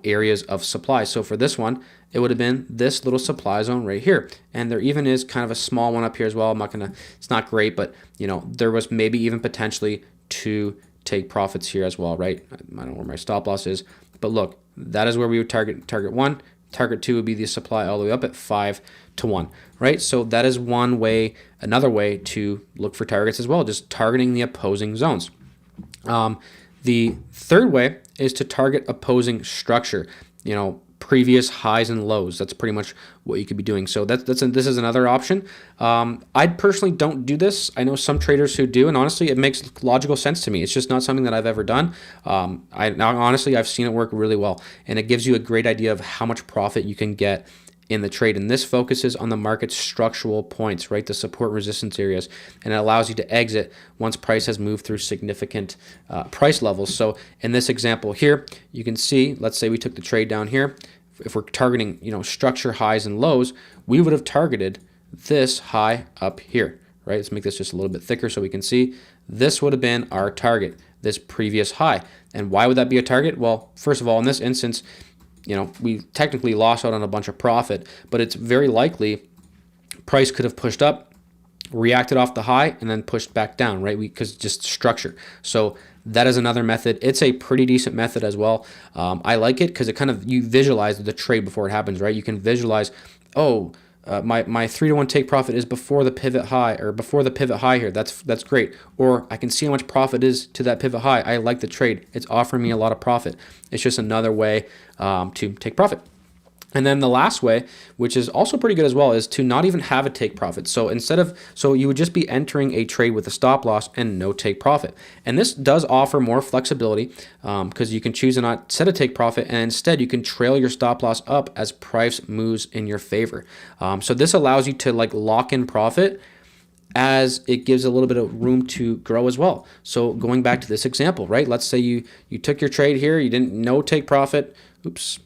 Speaker 1: areas of supply. So for this one, it would have been this little supply zone right here. And there even is kind of a small one up here as well. It's not great, but there was maybe even potentially to take profits here as well, right? I don't know where my stop loss is, but look, that is where we would target 1. Target 2 would be the supply all the way up at 5-to-1, right? So that is one way, another way to look for targets as well, just targeting the opposing zones. The third way is to target opposing structure, previous highs and lows. That's pretty much what you could be doing. So this is another option. I personally don't do this. I know some traders who do, and honestly, it makes logical sense to me. It's just not something that I've ever done. I've seen it work really well, and it gives you a great idea of how much profit you can get in the trade. And this focuses on the market's structural points, right? The support resistance areas, and it allows you to exit once price has moved through significant price levels. So in this example here, you can see, let's say we took the trade down here. If we're targeting, structure highs and lows, we would have targeted this high up here, right? Let's make this just a little bit thicker so we can see. This would have been our target, this previous high. And why would that be a target? Well, first of all, in this instance, we technically lost out on a bunch of profit, but it's very likely price could have pushed up, reacted off the high, and then pushed back down, right? Because just structure. So that is another method. It's a pretty decent method as well. I like it because you visualize the trade before it happens, right? You can visualize, my 3-to-1 take profit is before the pivot high, or before the pivot high here. That's great. Or I can see how much profit is to that pivot high. I like the trade. It's offering me a lot of profit. It's just another way to take profit. And then the last way, which is also pretty good as well, is to not even have a take profit. So so you would just be entering a trade with a stop loss and no take profit. And this does offer more flexibility because you can choose to not set a take profit, and instead you can trail your stop loss up as price moves in your favor. So this allows you to like lock in profit as it gives a little bit of room to grow as well. So going back to this example, right? Let's say you took your trade here, you didn't no take profit. Oops.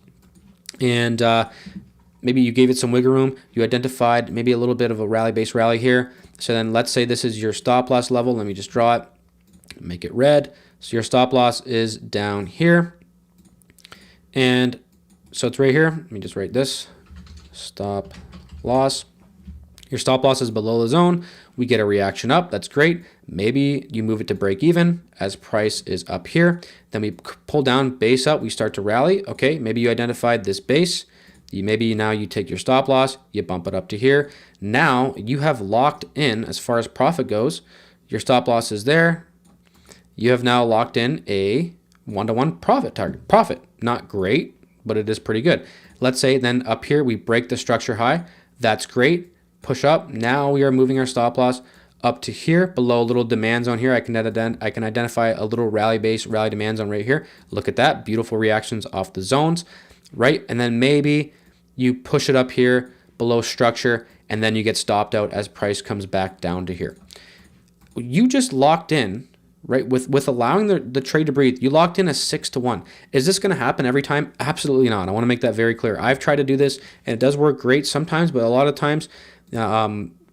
Speaker 1: And maybe you gave it some wiggle room. You identified maybe a little bit of a rally-based rally here. So then let's say this is your stop loss level. Let me just draw it, make it red. So your stop loss is down here. And so it's right here. Let me just write this, stop loss. Your stop loss is below the zone. We get a reaction up. That's great. Maybe you move it to break even as price is up here. Then we pull down, base up. We start to rally. Okay, maybe you identified this base. Maybe now you take your stop loss. You bump it up to here. Now you have locked in as far as profit goes. Your stop loss is there. You have now locked in a one-to-one profit target. Profit, not great, but it is pretty good. Let's say then up here we break the structure high. That's great. Push up. Now we are moving our stop loss up to here below a little demand zone here. I can identify a little rally demand zone right here. Look at that, beautiful reactions off the zones, right? And then maybe you push it up here below structure, and then you get stopped out as price comes back down to here. You just locked in, right? With allowing the trade to breathe, you locked in a 6-to-1. Is this going to happen every time? Absolutely not. I want to make that very clear. I've tried to do this, and it does work great sometimes, but a lot of times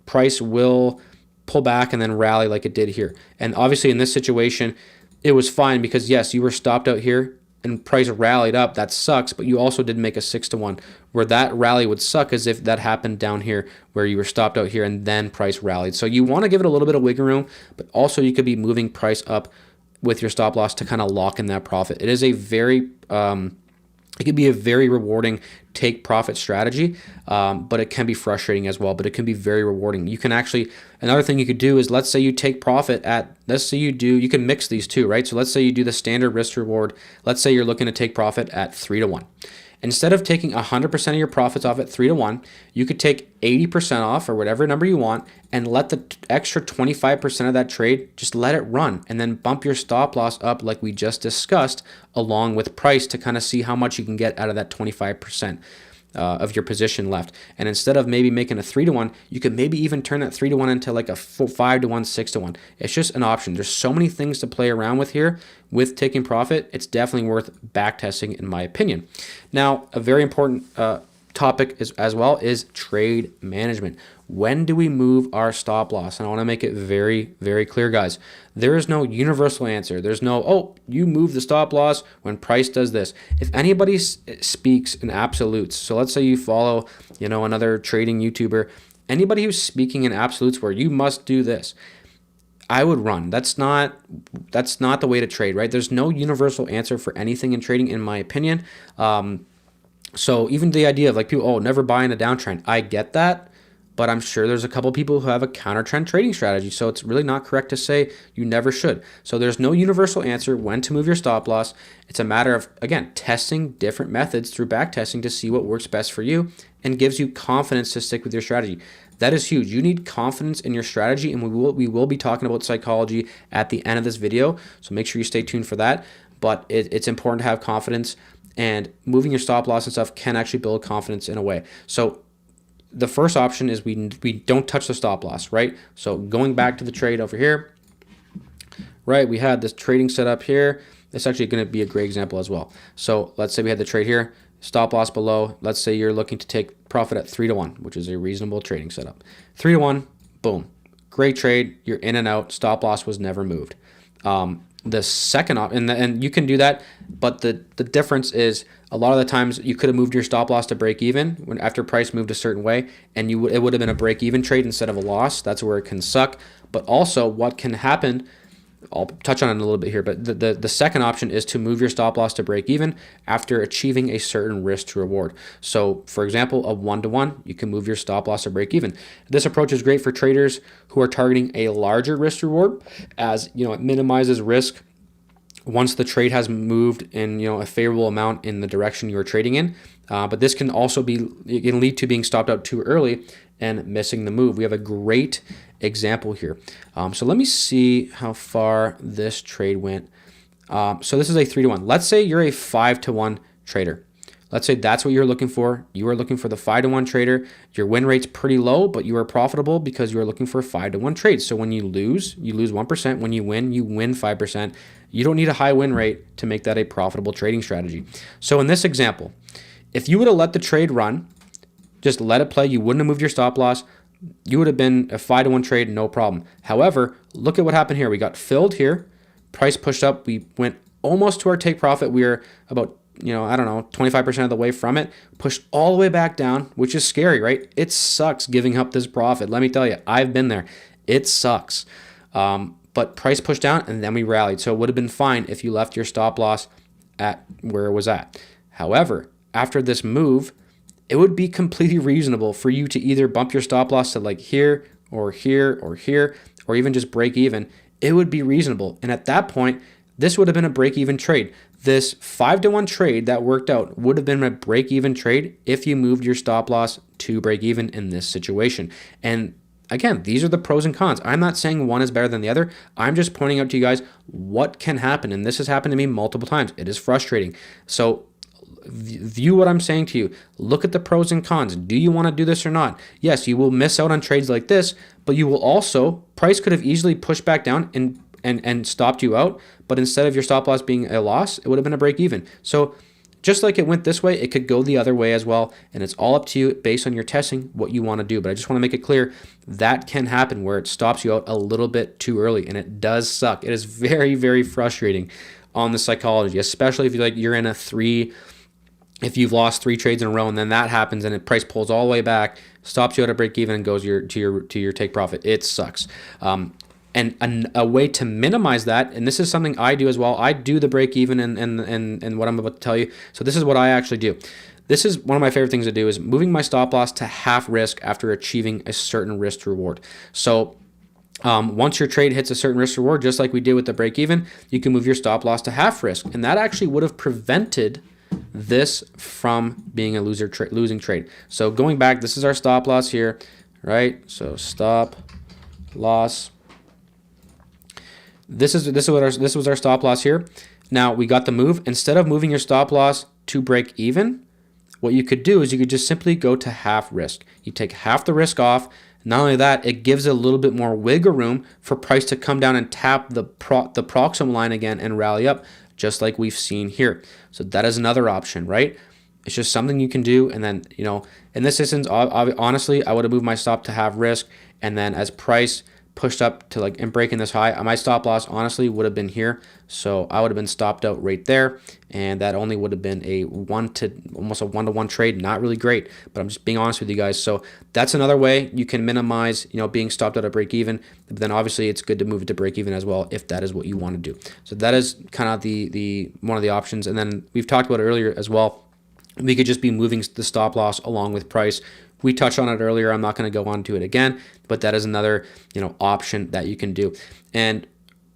Speaker 1: price will pull back and then rally like it did here. And obviously in this situation, it was fine because yes, you were stopped out here and price rallied up. That sucks, but you also did make a 6-to-1. Where that rally would suck is if that happened down here where you were stopped out here and then price rallied. So you want to give it a little bit of wiggle room, but also you could be moving price up with your stop loss to kind of lock in that profit. It is a very it can be a very rewarding take profit strategy, but it can be frustrating as well, but it can be very rewarding. You can actually, another thing you could do is, let's say you take profit at, you can mix these two, right? So let's say you do the standard risk to reward. Let's say you're looking to take profit at 3-to-1. Instead of taking 100% of your profits off at 3-to-1, you could take 80% off or whatever number you want and let the extra 25% of that trade, just let it run and then bump your stop loss up like we just discussed along with price to kind of see how much you can get out of that 25% of your position left. And instead of maybe making a 3-to-1, you could maybe even turn that 3-to-1 into like a 5-to-1, 6-to-1. It's just an option. There's so many things to play around with here with taking profit. It's definitely worth back testing in my opinion. Now, a very important topic as well is trade management. When do we move our stop loss? And I want to make it very, very clear, guys. There is no universal answer. There's no, oh, you move the stop loss when price does this. If anybody speaks in absolutes, so let's say you follow, another trading YouTuber, anybody who's speaking in absolutes where you must do this, I would run. That's not the way to trade, right? There's no universal answer for anything in trading, in my opinion. So even the idea of like people, oh, never buy in a downtrend. I get that, but I'm sure there's a couple people who have a counter trend trading strategy. So it's really not correct to say you never should. So there's no universal answer when to move your stop loss. It's a matter of, again, testing different methods through back testing to see what works best for you and gives you confidence to stick with your strategy. That is huge. You need confidence in your strategy, and we will be talking about psychology at the end of this video. So make sure you stay tuned for that. But it's important to have confidence, and moving your stop loss and stuff can actually build confidence in a way. So the first option is we don't touch the stop loss, right? So going back to the trade over here, right? We had this trading setup here. It's actually going to be a great example as well. So let's say we had the trade here, stop loss below. Let's say you're looking to take profit at 3-to-1, which is a reasonable trading setup. 3-to-1, boom, great trade. You're in and out. Stop loss was never moved. The second option, and you can do that, but the difference is a lot of the times you could have moved your stop loss to break even when after price moved a certain way, and it would have been a break even trade instead of a loss. That's where it can suck. But also what can happen, I'll touch on it in a little bit here, but the second option is to move your stop loss to break even after achieving a certain risk to reward. So for example, a 1-to-1, you can move your stop loss to break even. This approach is great for traders who are targeting a larger risk to reward, as it minimizes risk once the trade has moved in a favorable amount in the direction you are trading in. But this can also it can lead to being stopped out too early and missing the move. We have a great example here. So let me see how far this trade went. So this is a 3-to-1. Let's say you're a 5-to-1 trader. Let's say that's what you're looking for. You are looking for the 5-to-1 trader. Your win rate's pretty low, but you are profitable because you are looking for 5-to-1 trades. So when you lose 1%. When you win 5%. You don't need a high win rate to make that a profitable trading strategy. So in this example, if you would have let the trade run, just let it play, you wouldn't have moved your stop loss, you would have been a 5-to-1 trade, no problem. However, look at what happened here. We got filled here, price pushed up, we went almost to our take profit. We are about 25% of the way from it, pushed all the way back down, which is scary, right? It sucks giving up this profit. Let me tell you, I've been there. It sucks. But price pushed down and then we rallied. So it would have been fine if you left your stop loss at where it was at. However, after this move, it would be completely reasonable for you to either bump your stop loss to like here or here or here, or even just break even. It would be reasonable. And at that point, this would have been a break-even trade. This 5-to-1 trade that worked out would have been a break-even trade if you moved your stop loss to break even in this situation. And again, these are the pros and cons. I'm not saying one is better than the other. I'm just pointing out to you guys what can happen. And this has happened to me multiple times. It is frustrating. So view what I'm saying to you. Look at the pros and cons. Do you want to do this or not? Yes, you will miss out on trades like this, but you will also, price could have easily pushed back down and stopped you out, but instead of your stop loss being a loss, it would have been a break even. So just like it went this way, it could go the other way as well, and it's all up to you based on your testing what you want to do. But I just want to make it clear that can happen where it stops you out a little bit too early, and it does suck. It is very, very frustrating on the psychology, especially if you're in a 3. If you've lost 3 trades in a row and then that happens and the price pulls all the way back, stops you at a break even and goes to your take profit, it sucks. And a way to minimize that, and this is something I do as well. I do the break even and what I'm about to tell you. So this is what I actually do. This is one of my favorite things to do, is moving my stop loss to half risk after achieving a certain risk to reward. So once your trade hits a certain risk reward, just like we did with the break even, you can move your stop loss to half risk, and that actually would have prevented this from being a losing trade. So going back, this is our stop loss here, right? So stop loss. This was our stop loss here. Now we got the move. Instead of moving your stop loss to break even, what you could do is you could just simply go to half risk. You take half the risk off. Not only that, it gives a little bit more wiggle room for price to come down and tap the proximal line again and rally up, just like we've seen here. So that is another option, right? It's just something you can do. And then, in this instance, honestly, I would have moved my stop to half risk. And then as price pushed up to and breaking this high, my stop loss honestly would have been here. So I would have been stopped out right there. And that only would have been almost a 1-to-1 trade. Not really great, but I'm just being honest with you guys. So that's another way you can minimize, being stopped out at break even. But then obviously it's good to move it to break even as well if that is what you want to do. So that is kind of the one of the options. And then we've talked about it earlier as well. We could just be moving the stop loss along with price. We touched on it earlier. I'm not going to go on to it again, but that is another, option that you can do. And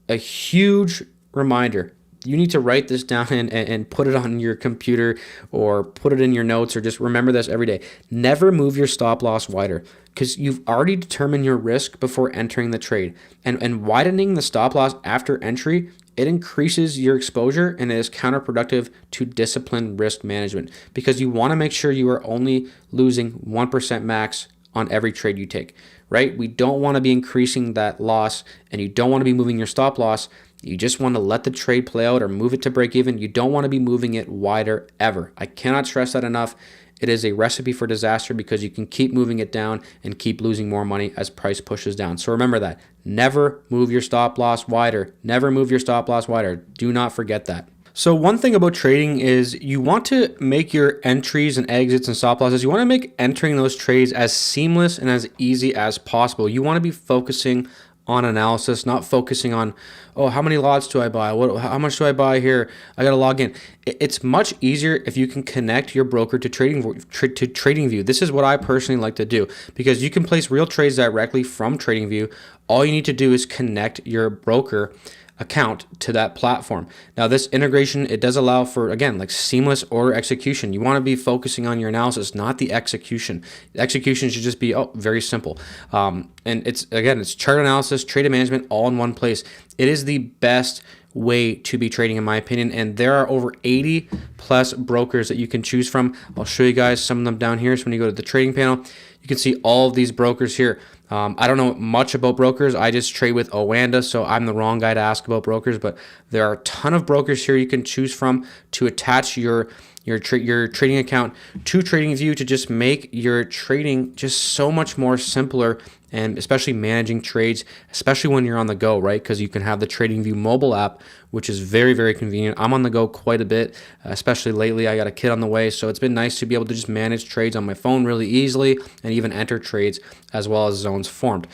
Speaker 1: a huge reminder, you need to write this down and put it on your computer or put it in your notes, or just remember this every day. Never move your stop loss wider, because you've already determined your risk before entering the trade. And widening the stop loss after entry, it increases your exposure and it is counterproductive to disciplined risk management, because you want to make sure you are only losing 1% max on every trade you take, right? We don't want to be increasing that loss, and you don't want to be moving your stop loss. You just want to let the trade play out or move it to break even. You don't want to be moving it wider ever. I cannot stress that enough. It is a recipe for disaster, because you can keep moving it down and keep losing more money as price pushes down. So remember that. Never move your stop loss wider. Never move your stop loss wider. Do not forget that. So one thing about trading is you want to make your entries and exits and stop losses, you want to make entering those trades as seamless and as easy as possible. You want to be focusing on analysis, not focusing on, how many lots do I buy? How much do I buy here? I got to log in. It's much easier if you can connect your broker to TradingView. This is what I personally like to do, because you can place real trades directly from TradingView. All you need to do is connect your broker account to that platform. Now this integration, it does allow for, again, like seamless order execution. You want to be focusing on your analysis, not the execution. The execution should just be very simple. And it's chart analysis, trade management, all in one place. It is the best way to be trading, in my opinion, and there are over 80 plus brokers that you can choose from. I'll show you guys some of them down here. So when you go to the trading panel, you can see all of these brokers here. I don't know much about brokers. I just trade with Oanda, so I'm the wrong guy to ask about brokers, but there are a ton of brokers here you can choose from to attach your trading account to TradingView to just make your trading just so much more simpler, and especially managing trades, especially when you're on the go, right? Because you can have the TradingView mobile app, which is very, very convenient. I'm on the go quite a bit, especially lately. I got a kid on the way, so it's been nice to be able to just manage trades on my phone really easily and even enter trades as well as zones formed.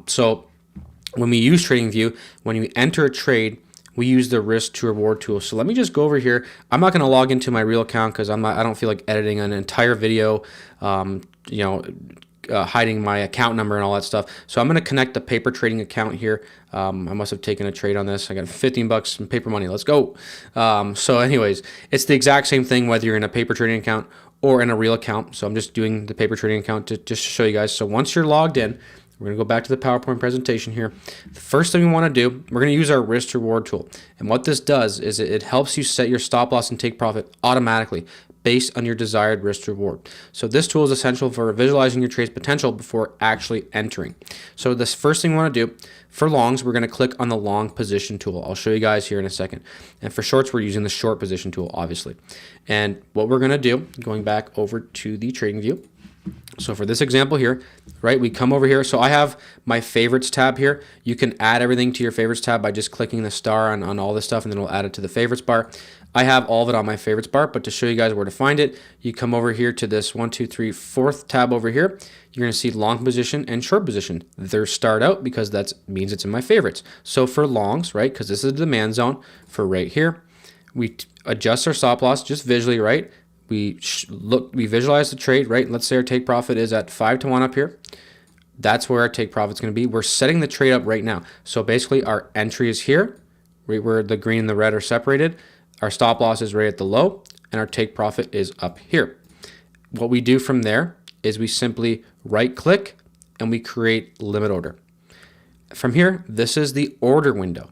Speaker 1: So when we use TradingView, when you enter a trade, we use the risk to reward tool. So let me just go over here. I'm not going to log into my real account because I don't feel like editing an entire video, hiding my account number and all that stuff. So I'm going to connect the paper trading account here. I must have taken a trade on this. I got 15 bucks in paper money. Let's go. So anyways, it's the exact same thing whether you're in a paper trading account or in a real account. So I'm just doing the paper trading account to just show you guys. So once you're logged in, we're going to go back to the PowerPoint presentation here. The first thing we want to do, we're going to use our risk to reward tool. And what this does is it helps you set your stop loss and take profit automatically based on your desired risk to reward. So this tool is essential for visualizing your trade's potential before actually entering. So this first thing we want to do, for longs, we're going to click on the long position tool. I'll show you guys here in a second. And for shorts, we're using the short position tool, obviously. And what we're going to do, going back over to the trading view, so for this example here, right, we come over here. So I have my favorites tab here. You can add everything to your favorites tab by just clicking the star on all this stuff, and then it'll add it to the favorites bar. I have all of it on my favorites bar, but to show you guys where to find it, you come over here to this 1, 2, 3, 4th tab over here. You're going to see long position and short position. They're starred out because that means it's in my favorites. So for longs, right, because this is the demand zone, for right here, we adjust our stop loss just visually, right? We visualize the trade, right? Let's say our take profit is at 5-1 up here. That's where our take profit is going to be. We're setting the trade up right now. So basically our entry is here, right where the green and the red are separated. Our stop loss is right at the low, and our take profit is up here. What we do from there is we simply right click and we create limit order. From here, this is the order window.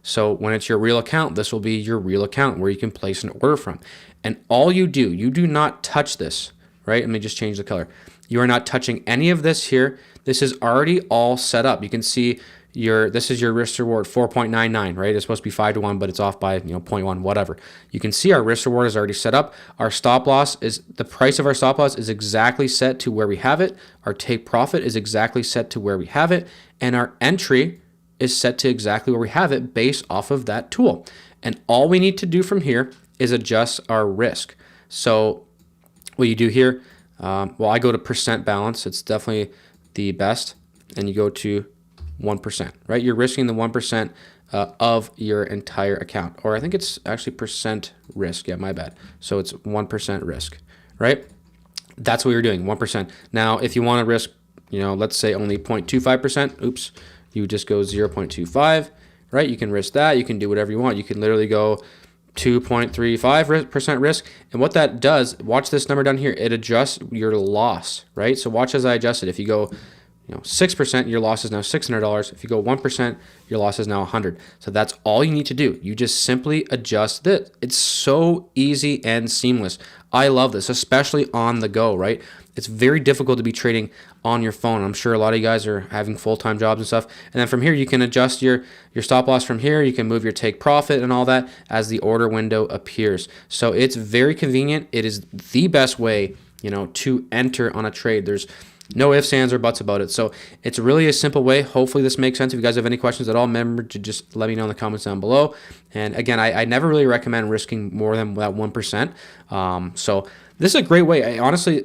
Speaker 1: So when it's your real account, this will be your real account where you can place an order from. And all you do not touch this, right? Let me just change the color. You are not touching any of this here. This is already all set up. You can see this is your risk reward 4.99, right? It's supposed to be 5-1, but it's off by 0.1, whatever. You can see our risk reward is already set up. Our stop loss is, the price of our stop loss is exactly set to where we have it. Our take profit is exactly set to where we have it. And our entry is set to exactly where we have it based off of that tool. And all we need to do from here is adjust our risk. So what you do here, I go to percent balance. It's definitely the best. And you go to 1%, right? You're risking the 1% of your entire account. Or I think it's actually percent risk. Yeah, my bad. So it's 1% risk, right? That's what you're doing, 1%. Now, if you want to risk, let's say only 0.25%, oops, you just go 0.25, right? You can risk that. You can do whatever you want. You can literally go 2.35% risk. And what that does, watch this number down here, it adjusts your loss, right? So watch as I adjust it. If you go 6%, your loss is now $600. If you go 1%, your loss is now $100. So that's all you need to do. You just simply adjust this. It's so easy and seamless. I love this, especially on the go, right? It's very difficult to be trading on your phone. I'm sure a lot of you guys are having full-time jobs and stuff. And then from here, you can adjust your stop loss from here. You can move your take profit and all that as the order window appears. So it's very convenient. It is the best way, to enter on a trade. There's no ifs, ands, or buts about it. So it's really a simple way. Hopefully this makes sense. If you guys have any questions at all, remember to just let me know in the comments down below. And again, I never really recommend risking more than that 1%. So this is a great way. Honestly,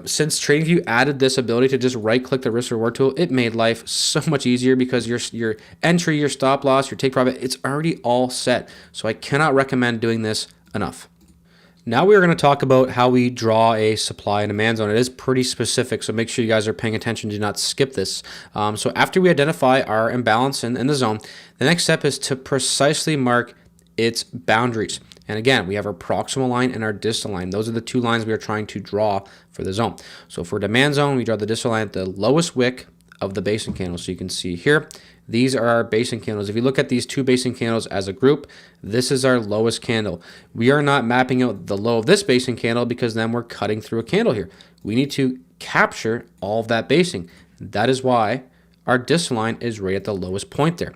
Speaker 1: since TradingView added this ability to just right-click the risk reward tool, it made life so much easier because your entry, your stop loss, your take profit, it's already all set. So I cannot recommend doing this enough. Now we are going to talk about how we draw a supply and demand zone. It is pretty specific, so make sure you guys are paying attention. Do not skip this. So after we identify our imbalance in the zone, the next step is to precisely mark its boundaries. And again, we have our proximal line and our distal line. Those are the two lines we are trying to draw for the zone. So for demand zone, we draw the distal line at the lowest wick of the basing candle. So you can see here, these are our basing candles. If you look at these two basing candles as a group, this is our lowest candle. We are not mapping out the low of this basing candle because then we're cutting through a candle here. We need to capture all of that basing. That is why our distal line is right at the lowest point there.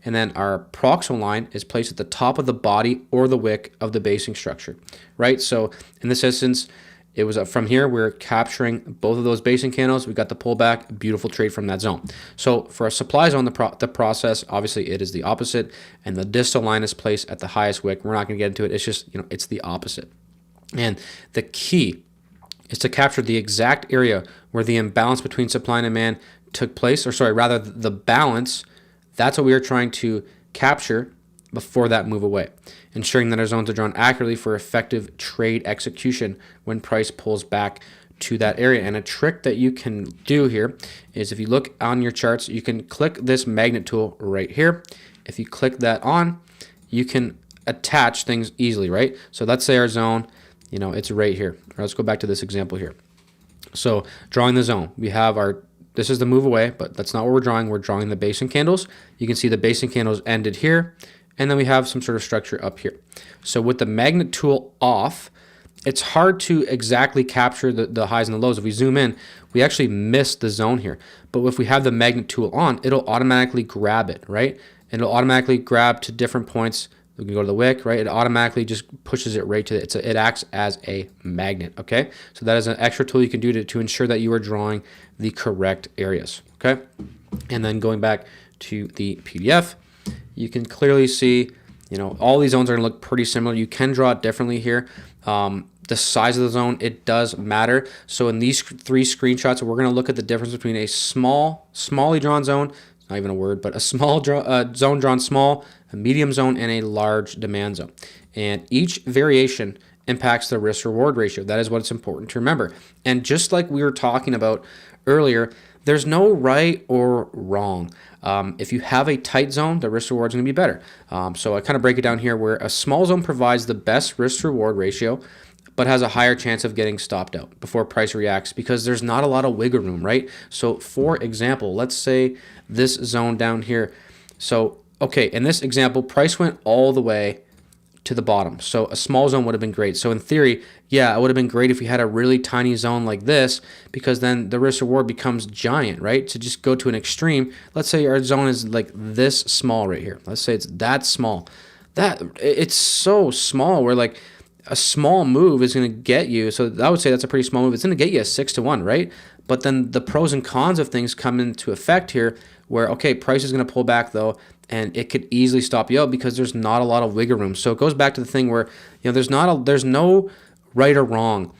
Speaker 1: And then our proximal line is placed at the top of the body or the wick of the basing structure, right? So in this instance, it was from here, we're capturing both of those basing candles. We got the pullback, beautiful trade from that zone. So for a supply zone, the process, obviously it is the opposite, and the distal line is placed at the highest wick. We're not going to get into it. It's just, it's the opposite. And the key is to capture the exact area where the imbalance between supply and demand took place, or sorry, rather the balance. That's what we are trying to capture before that move away, ensuring that our zones are drawn accurately for effective trade execution when price pulls back to that area. And a trick that you can do here is, if you look on your charts, you can click this magnet tool right here. If you click that on, you can attach things easily, right? So let's say our zone, it's right here. Let's go back to this example here. So drawing the zone, we have this is the move away, but that's not what we're drawing. We're drawing the basing candles. You can see the basing candles ended here, and then we have some sort of structure up here. So with the magnet tool off, it's hard to exactly capture the highs and the lows. If we zoom in, we actually miss the zone here. But if we have the magnet tool on, it'll automatically grab it, right? And it'll automatically grab to different points. We can go to the wick, right? It automatically just pushes it right to it. It acts as a magnet, okay? So that is an extra tool you can do to ensure that you are drawing the correct areas, okay? And then going back to the PDF, you can clearly see, all these zones are going to look pretty similar. You can draw it differently here. The size of the zone, it does matter. So in these three screenshots, we're going to look at the difference between a smally drawn zone, not even a word, but a small zone drawn small, a medium zone, and a large demand zone. And each variation impacts the risk-reward ratio. That is what's important to remember. And just like we were talking about earlier, there's no right or wrong. If you have a tight zone, the risk reward is going to be better. So I kind of break it down here, where a small zone provides the best risk reward ratio, but has a higher chance of getting stopped out before price reacts because there's not a lot of wiggle room, right? So for example, let's say this zone down here. So, okay, in this example, price went all the way to the bottom. So a small zone would have been great. So in theory, yeah, it would have been great if we had a really tiny zone like this, because then the risk reward becomes giant, right? To just go to an extreme, let's say our zone is like this small right here. Let's say it's that small. It's so small where like a small move is going to get you. So I would say that's a pretty small move. It's going to get you a 6-1, right? But then the pros and cons of things come into effect here, where, okay, price is going to pull back though, and it could easily stop you out because there's not a lot of wiggle room. So it goes back to the thing where, there's no right or wrong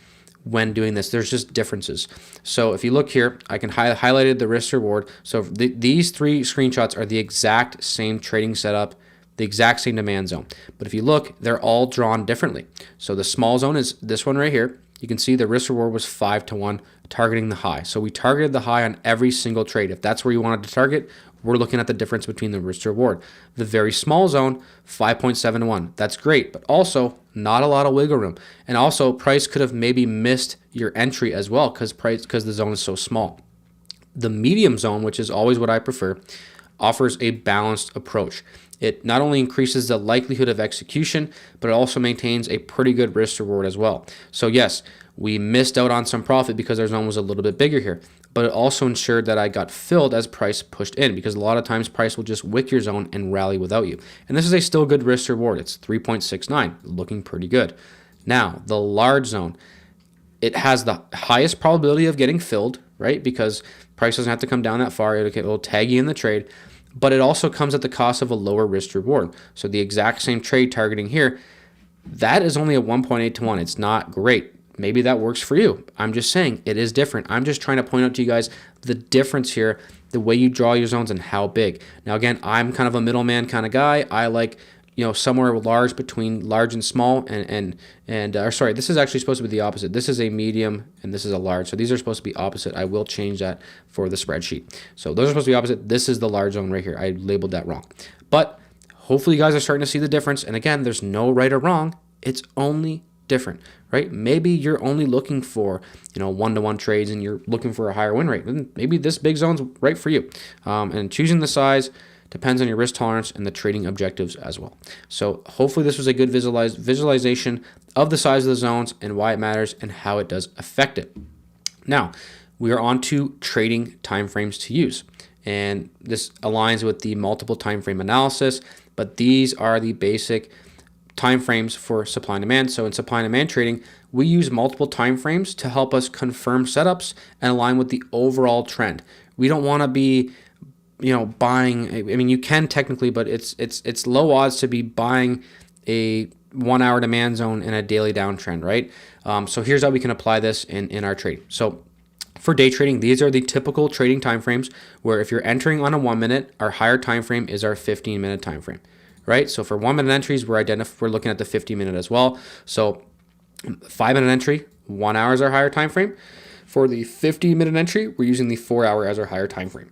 Speaker 1: when doing this. There's just differences. So if you look here, I can highlighted the risk reward. So these three screenshots are the exact same trading setup, the exact same demand zone. But if you look, they're all drawn differently. So the small zone is this one right here. You can see the risk reward was 5-1, targeting the high. So we targeted the high on every single trade. If that's where you wanted to target, we're looking at the difference between the risk to reward. The very small zone, 5.7-1. That's great, but also not a lot of wiggle room. And also, price could have maybe missed your entry as well because the zone is so small. The medium zone, which is always what I prefer, offers a balanced approach. It not only increases the likelihood of execution, but it also maintains a pretty good risk reward as well. So yes, we missed out on some profit because our zone was a little bit bigger here, but it also ensured that I got filled as price pushed in, because a lot of times price will just wick your zone and rally without you. And this is a still good risk reward. It's 3.69, looking pretty good. Now, the large zone, it has the highest probability of getting filled, right? Because price doesn't have to come down that far. It'll tag you in the trade, but it also comes at the cost of a lower risk reward. So the exact same trade targeting here, that is only a 1.8-1. It's not great. Maybe that works for you. I'm just saying it is different. I'm just trying to point out to you guys the difference here, the way you draw your zones and how big. Now, again, I'm kind of a middleman kind of guy. I like, somewhere large between large and small, or sorry, this is actually supposed to be the opposite. This is a medium and this is a large. So these are supposed to be opposite. I will change that for the spreadsheet. So those are supposed to be opposite. This is the large zone right here. I labeled that wrong. But hopefully you guys are starting to see the difference. And again, there's no right or wrong. It's only different, right? Maybe you're only looking for, one-to-one trades and you're looking for a higher win rate. Then maybe this big zone's right for you. And choosing the size depends on your risk tolerance and the trading objectives as well. So hopefully this was a good visualization of the size of the zones and why it matters and how it does affect it. Now, we are on to trading timeframes to use. And this aligns with the multiple time frame analysis, but these are the basic timeframes for supply and demand. So in supply and demand trading, we use multiple timeframes to help us confirm setups and align with the overall trend. We don't want to be buying. I mean, you can technically, but it's low odds to be buying a 1 hour demand zone in a daily downtrend, right? So here's how we can apply this in our trading. So for day trading, these are the typical trading timeframes where if you're entering on a 1 minute, our higher time frame is our 15-minute time frame, right? So for 1 minute entries, we're looking at the 50-minute as well. So 5-minute entry, 1 hour is our higher time frame. For the 50-minute entry, we're using the 4 hour as our higher time frame.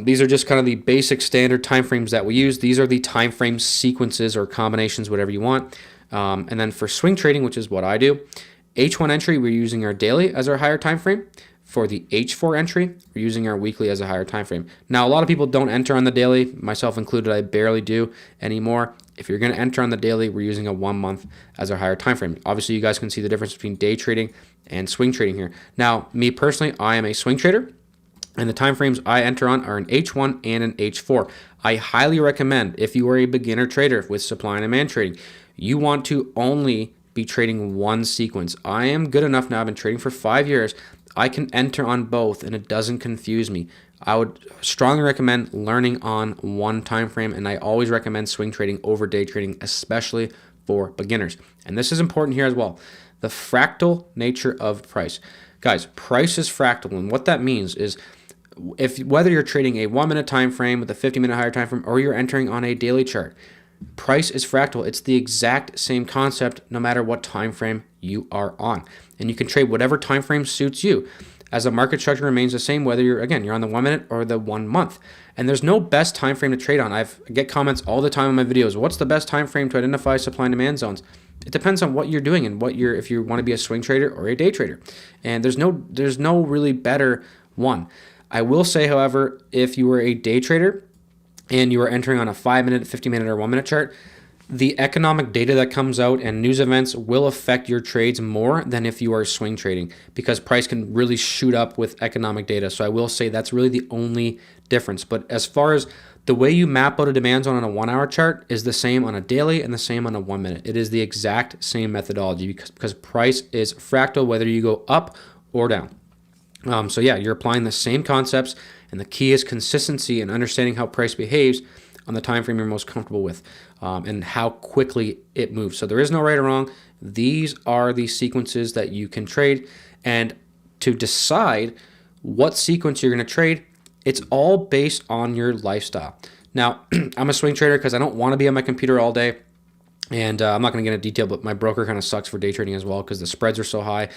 Speaker 1: These are just kind of the basic standard time frames that we use. These are the time frame sequences or combinations, whatever you want. And then for swing trading, which is what I do, H1 entry, we're using our daily as our higher time frame. For the H4 entry, we're using our weekly as a higher time frame. Now, a lot of people don't enter on the daily, myself included. I barely do anymore. If you're going to enter on the daily, we're using a 1 month as our higher time frame. Obviously, you guys can see the difference between day trading and swing trading here. Now, me personally, I am a swing trader, and the time frames I enter on are an H1 and an H4. I highly recommend, if you are a beginner trader with supply and demand trading, you want to only be trading one sequence. I am good enough now. I've been trading for 5 years. I can enter on both and it doesn't confuse me. I would strongly recommend learning on one time frame, and I always recommend swing trading over day trading, especially for beginners. And this is important here as well. The fractal nature of price. Guys, price is fractal, and what that means is whether you're trading a 1 minute time frame with a 50-minute higher time frame or you're entering on a daily chart, price is fractal. It's the exact same concept no matter what time frame you are on. And you can trade whatever time frame suits you, as the market structure remains the same whether you're on the 1 minute or the 1 month. And there's no best time frame to trade on. I get comments all the time on my videos. What's the best time frame to identify supply and demand zones? It depends on what you're doing and if you want to be a swing trader or a day trader. And there's no really better one. I will say, however, if you were a day trader and you are entering on a 5-minute, 50-minute, or 1 minute chart, the economic data that comes out and news events will affect your trades more than if you are swing trading, because price can really shoot up with economic data. So I will say that's really the only difference. But as far as the way you map out a demand zone on a 1 hour chart is the same on a daily and the same on a 1 minute. It is the exact same methodology because price is fractal whether you go up or down. So yeah, you're applying the same concepts, and the key is consistency and understanding how price behaves on the time frame you're most comfortable with, and how quickly it moves. So there is no right or wrong. These are the sequences that you can trade, and to decide what sequence you're going to trade, it's all based on your lifestyle. Now, I'm a swing trader because I don't want to be on my computer all day. And I'm not going to get into detail, but my broker kind of sucks for day trading as well because the spreads are so high.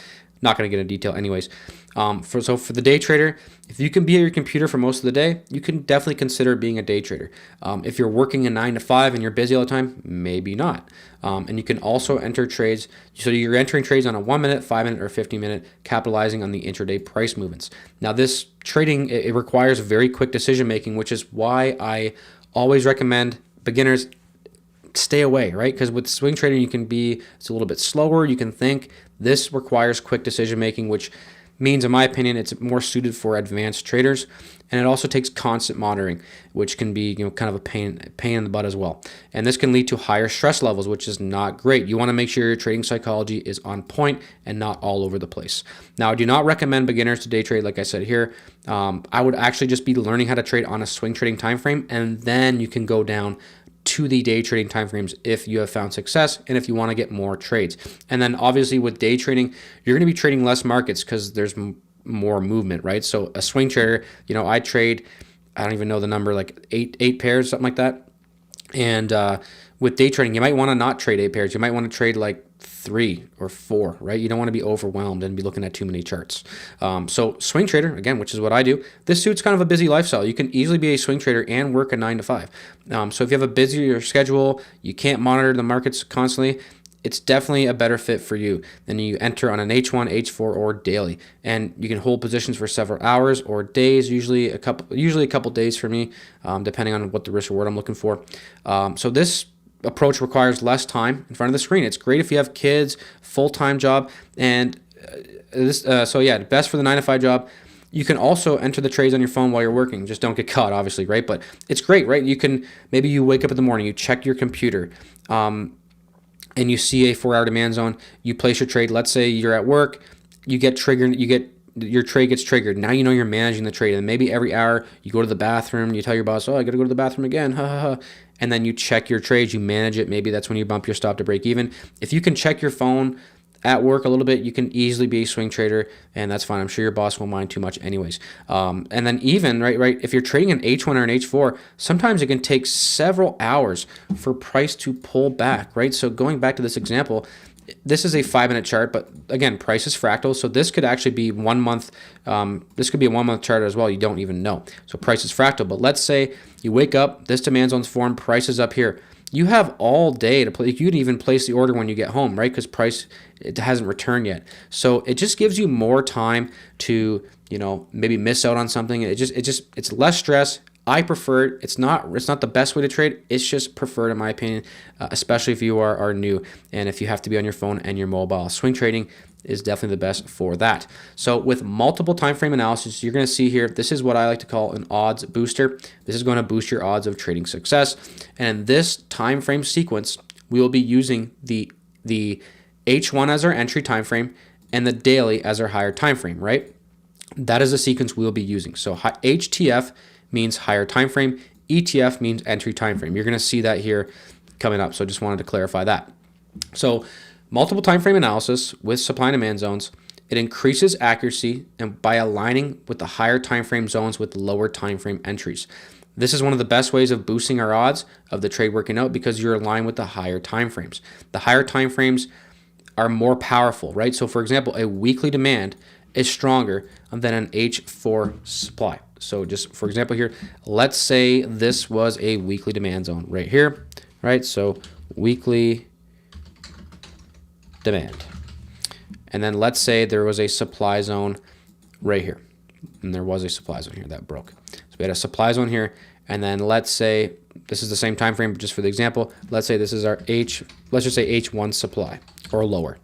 Speaker 1: Not going to get into detail anyways. For the day trader, if you can be at your computer for most of the day, you can definitely consider being a day trader. If you're working a 9 to 5 and you're busy all the time, maybe not. And you can also enter trades. So you're entering trades on a 1 minute, 5 minute, or 50 minute, capitalizing on the intraday price movements. Now this trading, it requires very quick decision making, which is why I always recommend beginners stay away, right? Because with swing trading, it's a little bit slower. You can think. This requires quick decision making, which means, in my opinion, it's more suited for advanced traders. And it also takes constant monitoring, which can be kind of a pain in the butt as well. And this can lead to higher stress levels, which is not great. You want to make sure your trading psychology is on point and not all over the place. Now, I do not recommend beginners to day trade, like I said here. I would actually just be learning how to trade on a swing trading time frame, and then you can go down to the day trading timeframes if you have found success and if you want to get more trades. And then obviously with day trading, you're going to be trading less markets because there's more movement, right? So a swing trader, I trade, I don't even know the number, like eight pairs, something like that. And with day trading, you might want to not trade 8 pairs. You might want to trade like 3 or 4, right? You don't want to be overwhelmed and be looking at too many charts. So swing trader, again, which is what I do, this suits kind of a busy lifestyle. You can easily be a swing trader and work a 9 to 5. So if you have a busier schedule, you can't monitor the markets constantly, it's definitely a better fit for you. Then you enter on an H1, H4, or daily, and you can hold positions for several hours or days. Usually a couple days for me, depending on what the risk reward I'm looking for. So this approach requires less time in front of the screen. It's great if you have kids, full-time job, and best for the 9 to 5 job. You can also enter the trades on your phone while you're working. Just don't get caught, obviously, right? But it's great, right? Maybe you wake up in the morning, you check your computer, and you see a 4-hour demand zone, you place your trade. Let's say you're at work, your trade gets triggered. Now you know you're managing the trade, and maybe every hour you go to the bathroom, you tell your boss, oh, I got to go to the bathroom again, ha ha ha, and then you check your trades, you manage it. Maybe that's when you bump your stop to break even. If you can check your phone at work a little bit, you can easily be a swing trader, and that's fine. I'm sure your boss won't mind too much anyways. And then even, right, if you're trading an H1 or an H4, sometimes it can take several hours for price to pull back, right? So going back to this example, this is a 5-minute chart, but again, price is fractal, so this could actually be 1 month. This could be a 1 month chart as well. You don't even know. So price is fractal, but let's say you wake up, this demand zone's formed, price is up here. You have all day to play. You can even place the order when you get home, right? Because price, it hasn't returned yet. So it just gives you more time to, maybe miss out on something. It's less stress. I prefer it. It's not the best way to trade. It's just preferred in my opinion, especially if you are new and if you have to be on your phone and your mobile. Swing trading is definitely the best for that. So with multiple time frame analysis, you're going to see here, this is what I like to call an odds booster. This is going to boost your odds of trading success. And in this time frame sequence, we will be using the H1 as our entry time frame and the daily as our higher time frame, right? That is the sequence we'll be using. So HTF means higher time frame, ETF means entry time frame. You're going to see that here coming up. So I just wanted to clarify that. So multiple time frame analysis with supply and demand zones, it increases accuracy and by aligning with the higher time frame zones with lower time frame entries. This is one of the best ways of boosting our odds of the trade working out because you're aligned with the higher time frames. The higher time frames are more powerful, right? So for example, a weekly demand is stronger than an H4 supply. So just for example here, let's say this was a weekly demand zone right here, right? So weekly demand. And then let's say there was a supply zone right here. And there was a supply zone here that broke. So we had a supply zone here. And then let's say this is the same time frame, but just for the example, let's say this is our let's just say H1 supply or lower.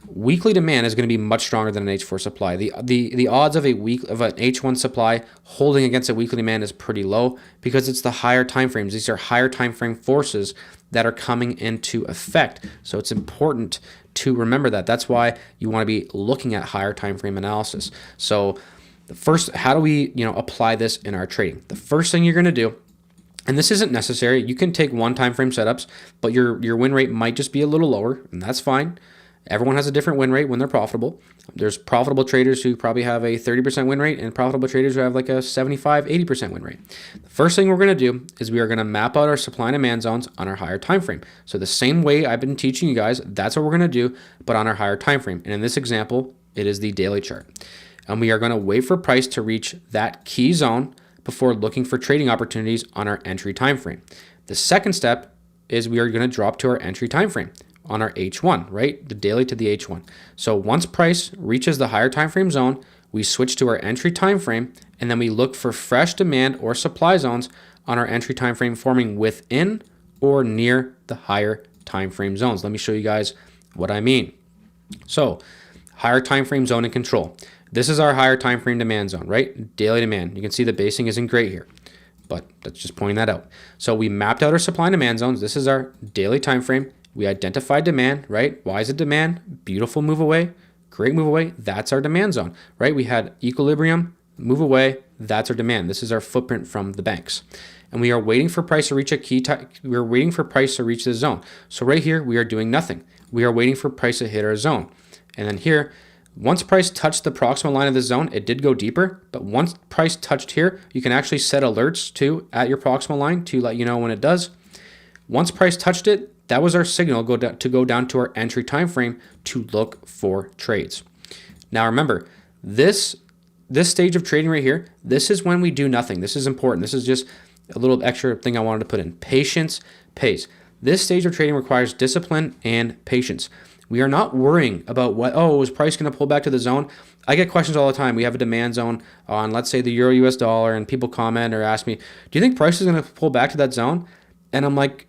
Speaker 1: Weekly demand is going to be much stronger than an H4 supply. The odds of an H1 supply holding against a weekly demand is pretty low because it's the higher time frames. These are higher time frame forces that are coming into effect. So it's important to remember that. That's why you want to be looking at higher time frame analysis. So the first, how do we apply this in our trading? The first thing you're going to do, and this isn't necessary, you can take one time frame setups, but your win rate might just be a little lower, and that's fine. Everyone has a different win rate when they're profitable. There's profitable traders who probably have a 30% win rate and profitable traders who have like a 75, 80% win rate. The first thing we're going to do is we are going to map out our supply and demand zones on our higher time frame. So the same way I've been teaching you guys, that's what we're going to do, but on our higher time frame. And in this example, it is the daily chart. And we are going to wait for price to reach that key zone before looking for trading opportunities on our entry time frame. The second step is we are going to drop to our entry time frame on our H1, right? The daily to the H1. So once price reaches the higher time frame zone, we switch to our entry time frame, and then we look for fresh demand or supply zones on our entry time frame forming within or near the higher time frame zones. Let me show you guys what I mean. So higher time frame zone and control. This is our higher time frame demand zone, right? Daily demand. You can see the basing isn't great here, but that's just pointing that out. So we mapped out our supply and demand zones. This is our daily time frame. We identified demand, right? Why is it demand? Beautiful move away, great move away. That's our demand zone, right? We had equilibrium, move away. That's our demand. This is our footprint from the banks. And we are waiting for price to reach we're waiting for price to reach the zone. So right here, we are doing nothing. We are waiting for price to hit our zone. And then here, once price touched the proximal line of the zone, it did go deeper, but once price touched here, you can actually set alerts to at your proximal line to let you know when it does. Once price touched it, that was our signal to go down to our entry time frame to look for trades. Now remember, this stage of trading right here, this is when we do nothing. This is important. This is just a little extra thing I wanted to put in. Patience pays. This stage of trading requires discipline and patience. We are not worrying about is price going to pull back to the zone? I get questions all the time. We have a demand zone on, let's say, the euro US dollar, and people comment or ask me, do you think price is going to pull back to that zone? And I'm like,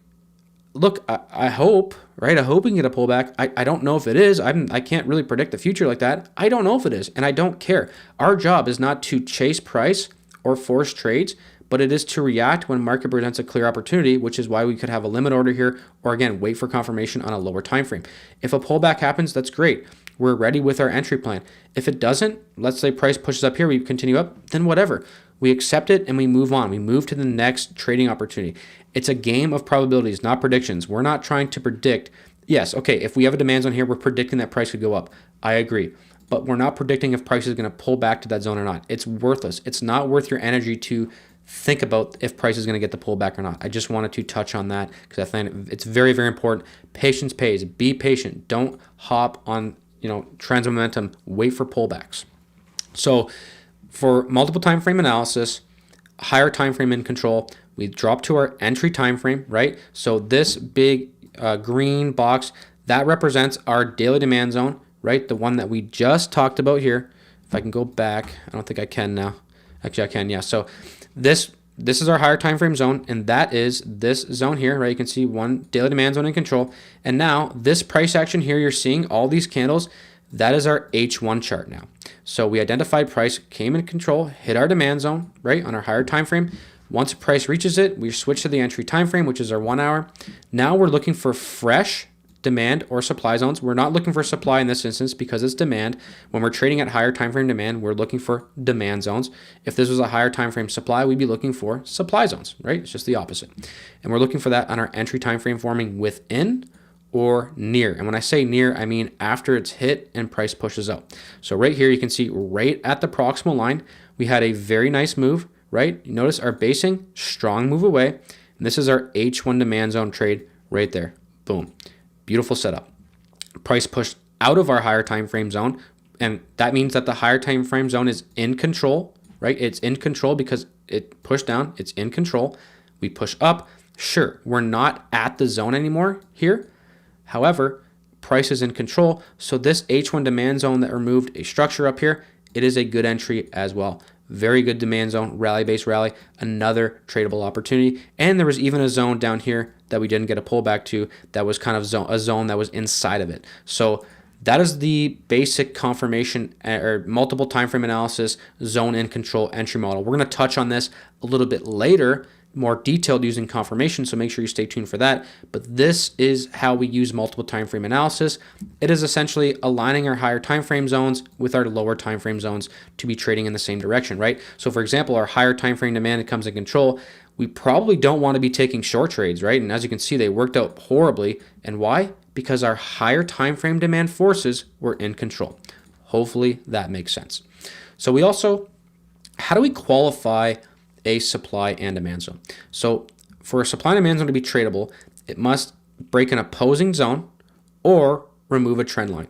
Speaker 1: look, I hope, right? I hope we can get a pullback. I don't know if it is. I can't really predict the future like that. I don't know if it is, and I don't care. Our job is not to chase price or force trades, but it is to react when market presents a clear opportunity, which is why we could have a limit order here, or again, wait for confirmation on a lower time frame. If a pullback happens, that's great. We're ready with our entry plan. If it doesn't, let's say price pushes up here, we continue up, then whatever. We accept it and we move on. We move to the next trading opportunity. It's a game of probabilities, not predictions. We're not trying to predict. Yes, okay, if we have a demand zone here, we're predicting that price could go up. I agree. But we're not predicting if price is going to pull back to that zone or not. It's worthless. It's not worth your energy to think about if price is going to get the pullback or not. I just wanted to touch on that because I find it's very, very important. Patience pays. Be patient. Don't hop on, trends of momentum. Wait for pullbacks. So for multiple time frame analysis, higher time frame in control, we drop to our entry time frame, right? So this big green box, that represents our daily demand zone, right? The one that we just talked about here. If I can go back, I don't think I can now. Actually, I can, yeah. So this is our higher time frame zone, and that is this zone here, right? You can see one daily demand zone in control. And now this price action here, you're seeing all these candles, that is our H1 chart now. So we identified price, came in control, hit our demand zone, right, on our higher time frame. Once price reaches it, we switch to the entry time frame, which is our 1 hour. Now we're looking for fresh demand or supply zones. We're not looking for supply in this instance because it's demand. When we're trading at higher time frame demand, we're looking for demand zones. If this was a higher time frame supply, we'd be looking for supply zones, right? It's just the opposite. And we're looking for that on our entry time frame forming within or near. And when I say near, I mean after it's hit and price pushes up. So right here, you can see right at the proximal line, we had a very nice move, right? You notice our basing, strong move away. And this is our H1 demand zone trade right there. Boom. Beautiful setup. Price pushed out of our higher time frame zone, and that means that the higher time frame zone is in control, right? It's in control because it pushed down, it's in control. We push up. Sure, we're not at the zone anymore here. However, price is in control, so this H1 demand zone that removed a structure up here, it is a good entry as well. Very good demand zone, rally-based rally, another tradable opportunity. And there was even a zone down here that we didn't get a pullback to that was kind of a zone that was inside of it. So that is the basic confirmation or multiple time frame analysis zone in control entry model. We're going to touch on this a little bit later, more detailed using confirmation, so make sure you stay tuned for that. But this is how we use multiple time frame analysis. It is essentially aligning our higher time frame zones with our lower time frame zones to be trading in the same direction, right? So for example, our higher time frame demand comes in control. We probably don't want to be taking short trades, right? And as you can see, they worked out horribly. And why? Because our higher time frame demand forces were in control. Hopefully that makes sense. So we also, how do we qualify a supply and demand zone? So for a supply and demand zone to be tradable, it must break an opposing zone or remove a trend line.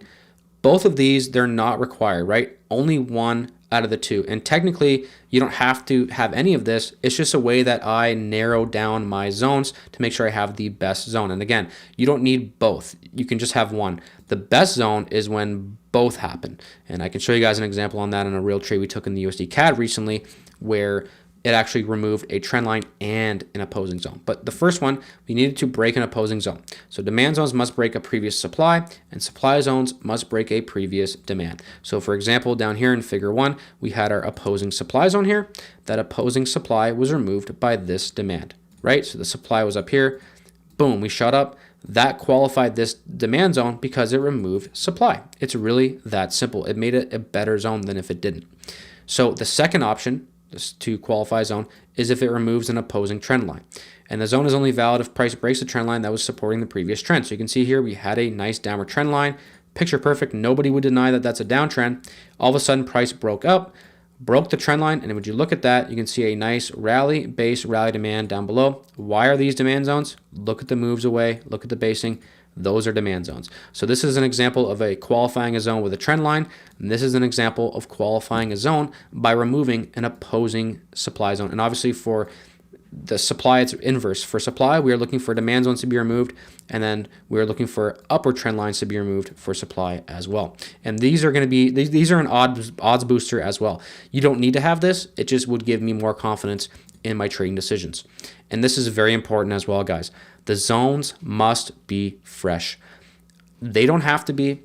Speaker 1: Both of these, they're not required, right? Only one out of the two. And technically, you don't have to have any of this. It's just a way that I narrow down my zones to make sure I have the best zone. And again, you don't need both. You can just have one. The best zone is when both happen. And I can show you guys an example on that in a real trade we took in the USD CAD recently, where it actually removed a trend line and an opposing zone. But the first one, we needed to break an opposing zone. So demand zones must break a previous supply, and supply zones must break a previous demand. So for example, down here in figure 1, we had our opposing supply zone here. That opposing supply was removed by this demand, right? So the supply was up here. Boom, we shot up. That qualified this demand zone because it removed supply. It's really that simple. It made it a better zone than if it didn't. So the second option to qualify zone is if it removes an opposing trend line. And the zone is only valid if price breaks the trend line that was supporting the previous trend. So you can see here we had a nice downward trend line. Picture perfect. Nobody would deny that that's a downtrend. All of a sudden price broke up. broke the trend line, and when you look at that, you can see a nice rally, base, rally demand down below. Why are these demand zones? Look at the moves away, look at the basing. Those are demand zones. So this is an example of a qualifying a zone with a trend line, and this is an example of qualifying a zone by removing an opposing supply zone. And obviously for the supply, it's inverse. For supply, we are looking for demand zones to be removed, and then we are looking for upward trend lines to be removed for supply as well. And these are going to be, these are an odds booster as well. You don't need to have this. It just would give me more confidence in my trading decisions. And this is very important as well, guys. The zones must be fresh. They don't have to be.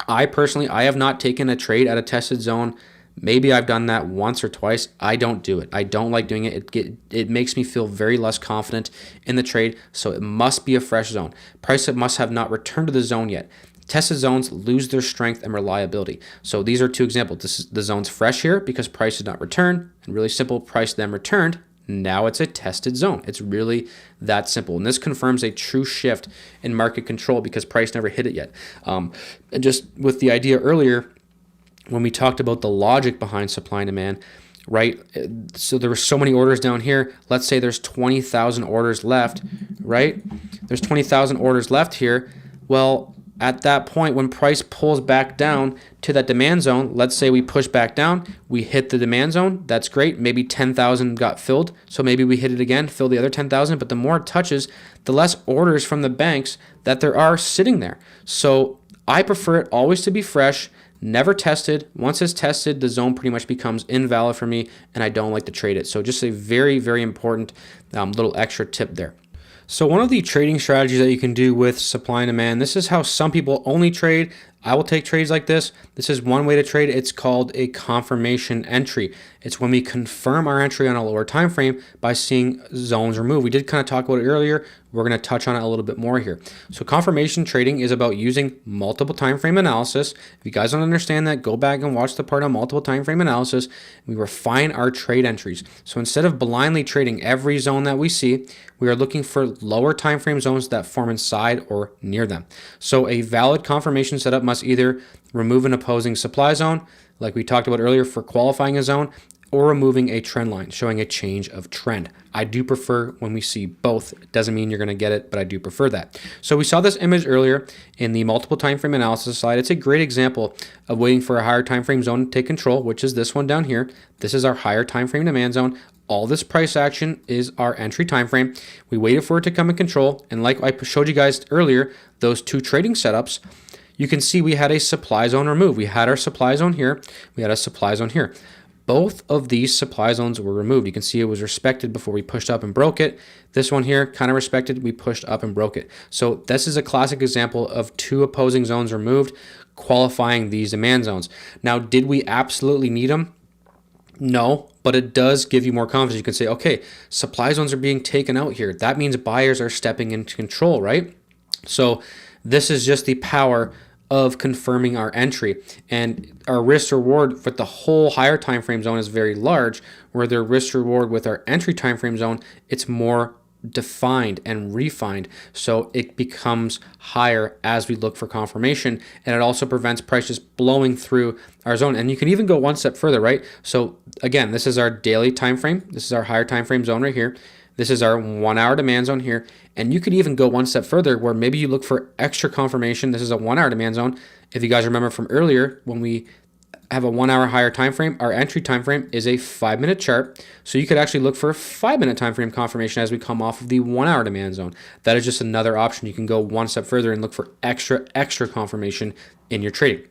Speaker 1: I personally have not taken a trade at a tested zone. Maybe I've done that once or twice. I don't do it. I don't like doing it. It makes me feel very less confident in the trade. So it must be a fresh zone. Price must have not returned to the zone yet. Tested zones lose their strength and reliability. So these are two examples. This is the zone's fresh here because price did not return, and really simple, price then returned. Now it's a tested zone. It's really that simple. And this confirms a true shift in market control because price never hit it yet. And just with the idea earlier, when we talked about the logic behind supply and demand, right? So there were so many orders down here. Let's say there's 20,000 orders left, right? There's 20,000 orders left here. Well, at that point, when price pulls back down to that demand zone, let's say we push back down, we hit the demand zone. That's great. Maybe 10,000 got filled. So maybe we hit it again, fill the other 10,000. But the more it touches, the less orders from the banks that there are sitting there. So I prefer it always to be fresh, never tested. Once it's tested, the zone pretty much becomes invalid for me, and I don't like to trade it. So just a very, very important little extra tip there. So one of the trading strategies that you can do with supply and demand, this is how some people only trade. I will take trades like this. This is one way to trade. It's called a confirmation entry. It's when we confirm our entry on a lower time frame by seeing zones remove. We did kind of talk about it earlier. We're going to touch on it a little bit more here. So confirmation trading is about using multiple time frame analysis. If you guys don't understand that, go back and watch the part on multiple time frame analysis. We refine our trade entries. So instead of blindly trading every zone that we see, we are looking for lower time frame zones that form inside or near them. So a valid confirmation setup must either remove an opposing supply zone, like we talked about earlier for qualifying a zone, or removing a trend line showing a change of trend. I do prefer when we see both. It doesn't mean you're going to get it, but I do prefer that. So we saw this image earlier in the multiple time frame analysis slide. It's a great example of waiting for a higher time frame zone to take control, which is this one down here. This is our higher time frame demand zone. All this price action is our entry time frame. We waited for it to come in control, and like I showed you guys earlier, those two trading setups, you can see we had a supply zone removed. We had our supply zone here. We had a supply zone here. Both of these supply zones were removed. You can see it was respected before we pushed up and broke it. This one here, kind of respected, we pushed up and broke it. So this is a classic example of two opposing zones removed, qualifying these demand zones. Now, did we absolutely need them? No, but it does give you more confidence. You can say, okay, supply zones are being taken out here. That means buyers are stepping into control, right? So this is just the power of confirming our entry, and our risk reward with the whole higher time frame zone is very large, where the risk reward with our entry time frame zone, it's more defined and refined, so it becomes higher as we look for confirmation, and it also prevents prices blowing through our zone. And you can even go one step further, right? So again, this is our daily time frame. This is our higher time frame zone right here. This is our 1 hour demand zone here. And you could even go one step further where maybe you look for extra confirmation. This is a 1 hour demand zone. If you guys remember from earlier, when we have a 1 hour higher time frame, our entry time frame is a 5-minute chart. So you could actually look for a 5-minute time frame confirmation as we come off of the 1 hour demand zone. That is just another option. You can go one step further and look for extra confirmation in your trading.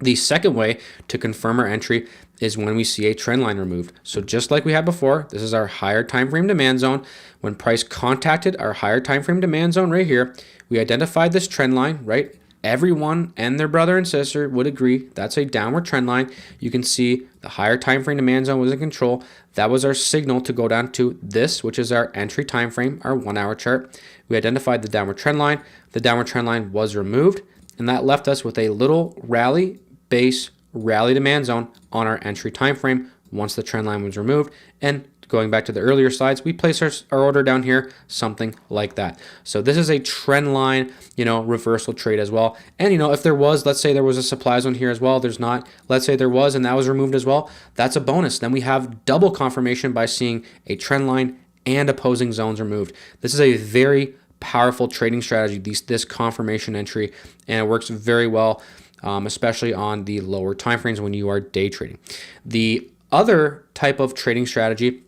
Speaker 1: The second way to confirm our entry is when we see a trend line removed. So just like we had before, this is our higher time frame demand zone. When price contacted our higher time frame demand zone right here, we identified this trend line, right? Everyone and their brother and sister would agree that's a downward trend line. You can see the higher time frame demand zone was in control. That was our signal to go down to this, which is our entry time frame, our 1 hour chart. We identified the downward trend line. The downward trend line was removed, and that left us with a little rally base rally demand zone on our entry time frame once the trend line was removed, and going back to the earlier slides, we place our order down here, something like that. So this is a trend line, reversal trade as well. And, if there was, let's say there was a supply zone here as well, there's not, let's say there was, and that was removed as well, that's a bonus. Then we have double confirmation by seeing a trend line and opposing zones removed. This is a very powerful trading strategy, this confirmation entry, and it works very well, especially on the lower time frames when you are day trading. The other type of trading strategy,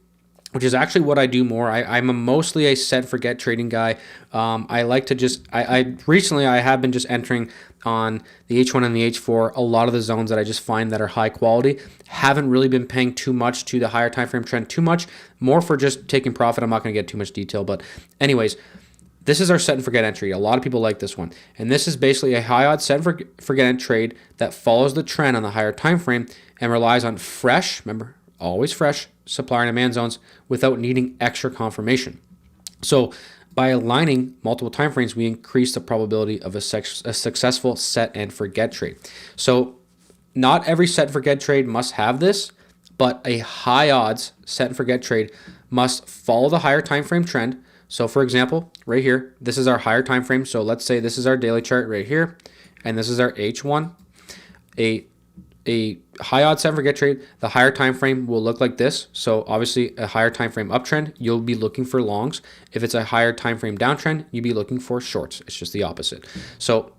Speaker 1: which is actually what I do more. I'm mostly a set forget trading guy. I like to just, recently I have been just entering on the H1 and the H4, a lot of the zones that I just find that are high quality. Haven't really been paying too much to the higher time frame trend, too much, more for just taking profit. I'm not going to get too much detail, but anyways, this is our set and forget entry. A lot of people like this one. And this is basically a high odds set and forget trade that follows the trend on the higher time frame and relies on fresh, remember, always fresh, supply and demand zones without needing extra confirmation. So by aligning multiple time frames, we increase the probability of a successful set and forget trade. So not every set and forget trade must have this, but a high odds set and forget trade must follow the higher time frame trend. So for example, right here, this is our higher time frame. So let's say this is our daily chart right here, and this is our H1. A high odds set and forget trade, the higher time frame will look like this. So obviously a higher time frame uptrend, you'll be looking for longs. If it's a higher time frame downtrend, you'd be looking for shorts. It's just the opposite. So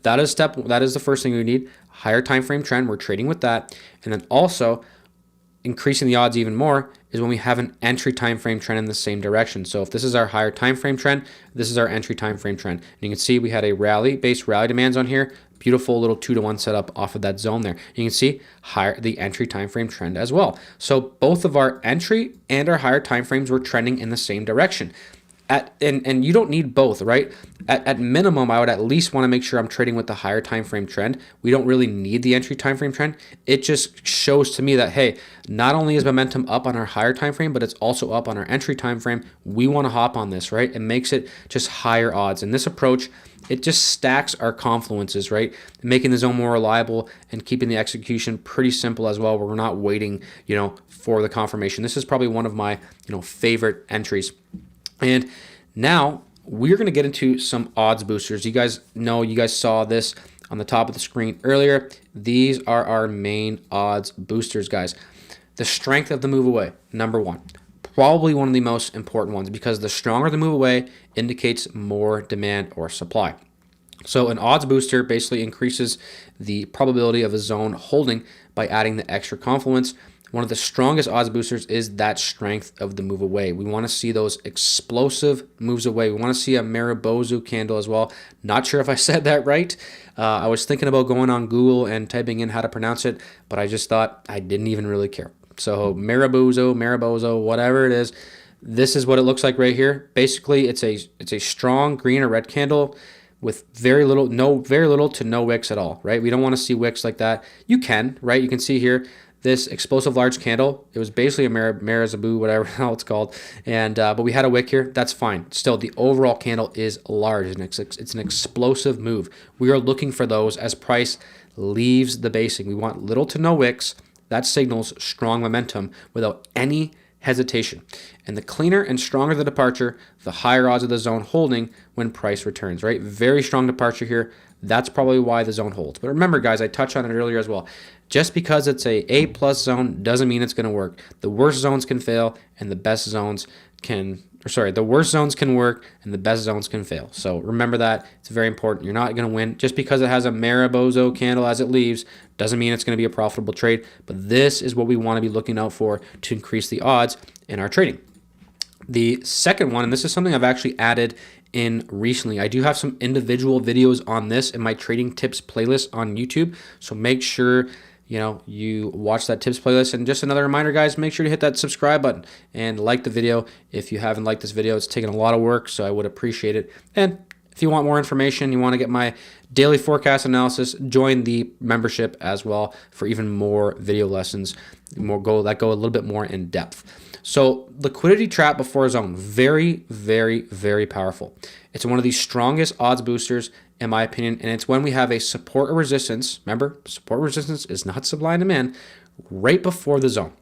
Speaker 1: that is the first thing we need. Higher time frame trend, we're trading with that. And then also increasing the odds even more is when we have an entry time frame trend in the same direction. So if this is our higher time frame trend, this is our entry time frame trend. And you can see we had a base rally demands on here. Beautiful little 2-to-1 setup off of that zone there. You can see the entry time frame trend as well. So both of our entry and our higher time frames were trending in the same direction. And you don't need both, right? At minimum, I would at least want to make sure I'm trading with the higher time frame trend. We don't really need the entry time frame trend. It just shows to me that, hey, not only is momentum up on our higher time frame, but it's also up on our entry time frame. We want to hop on this, right? It makes it just higher odds. And this approach, it just stacks our confluences, right? Making the zone more reliable and keeping the execution pretty simple as well, where we're not waiting, for the confirmation. This is probably one of my, favorite entries. And now we're going to get into some odds boosters. You guys saw this on the top of the screen earlier. These are our main odds boosters, guys. The strength of the move away, number one. Probably one of the most important ones, because the stronger the move away indicates more demand or supply. So an odds booster basically increases the probability of a zone holding by adding the extra confluence. One of the strongest odds boosters is that strength of the move away. We want to see those explosive moves away. We want to see a Marubozu candle as well. Not sure if I said that right. I was thinking about going on Google and typing in how to pronounce it, but I just thought I didn't even really care. So Marubozu, whatever it is, this is what it looks like right here. Basically, it's a strong green or red candle with very little to no wicks at all, right? We don't want to see wicks like that. You can, right? You can see here, this explosive large candle. It was basically a Marubozu, whatever the hell it's called. And but we had a wick here. That's fine. Still, the overall candle is large, and it's an explosive move. We are looking for those as price leaves the basing. We want little to no wicks. That signals strong momentum without any hesitation. And the cleaner and stronger the departure, the higher odds of the zone holding when price returns, right? Very strong departure here. That's probably why the zone holds. But remember, guys, I touched on it earlier as well. Just because it's a A+ zone doesn't mean it's going to work. The worst zones can fail, and the best zones the worst zones can work, and the best zones can fail. So remember that. It's very important. You're not going to win. Just because it has a Marubozu candle as it leaves doesn't mean it's going to be a profitable trade. But this is what we want to be looking out for to increase the odds in our trading. The second one, and this is something I've actually added in recently. I do have some individual videos on this in my trading tips playlist on YouTube. So make sure you watch that tips playlist. And just another reminder, guys, make sure to hit that subscribe button and like the video. If you haven't liked this video, it's taken a lot of work, so I would appreciate it. And if you want more information, you want to get my daily forecast analysis, join the membership as well for even more video lessons that go a little bit more in depth. So liquidity trap before a zone, very, very, very powerful. It's one of the strongest odds boosters in my opinion, and it's when we have a support or resistance. Remember, support resistance is not supply and demand, right before the zone.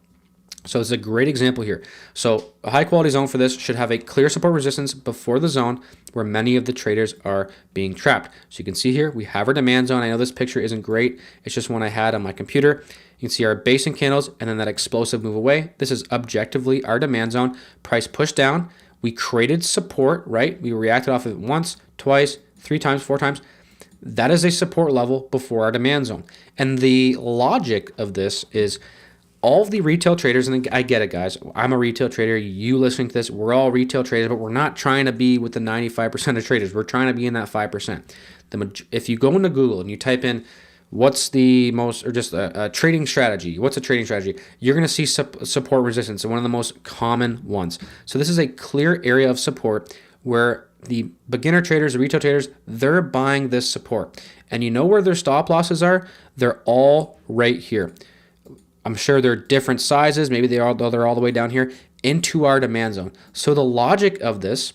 Speaker 1: So it's a great example here. So a high quality zone for this should have a clear support resistance before the zone where many of the traders are being trapped. So you can see here, we have our demand zone. I know this picture isn't great. It's just one I had on my computer. You can see our base and candles and then that explosive move away. This is objectively our demand zone. Price pushed down. We created support, right? We reacted off of it once, twice, 3 times, 4 times. That is a support level before our demand zone. And the logic of this is all of the retail traders, and I get it, guys. I'm a retail trader. You listening to this, we're all retail traders, but we're not trying to be with the 95% of traders. We're trying to be in that 5%. If you go into Google and you type in what's the most, or just a trading strategy, what's a trading strategy, you're going to see support resistance, and one of the most common ones. So this is a clear area of support where the beginner traders, the retail traders, they're buying this support. And you know where their stop losses are? They're all right here. I'm sure they're different sizes. Maybe they're all the way down here into our demand zone. So the logic of this,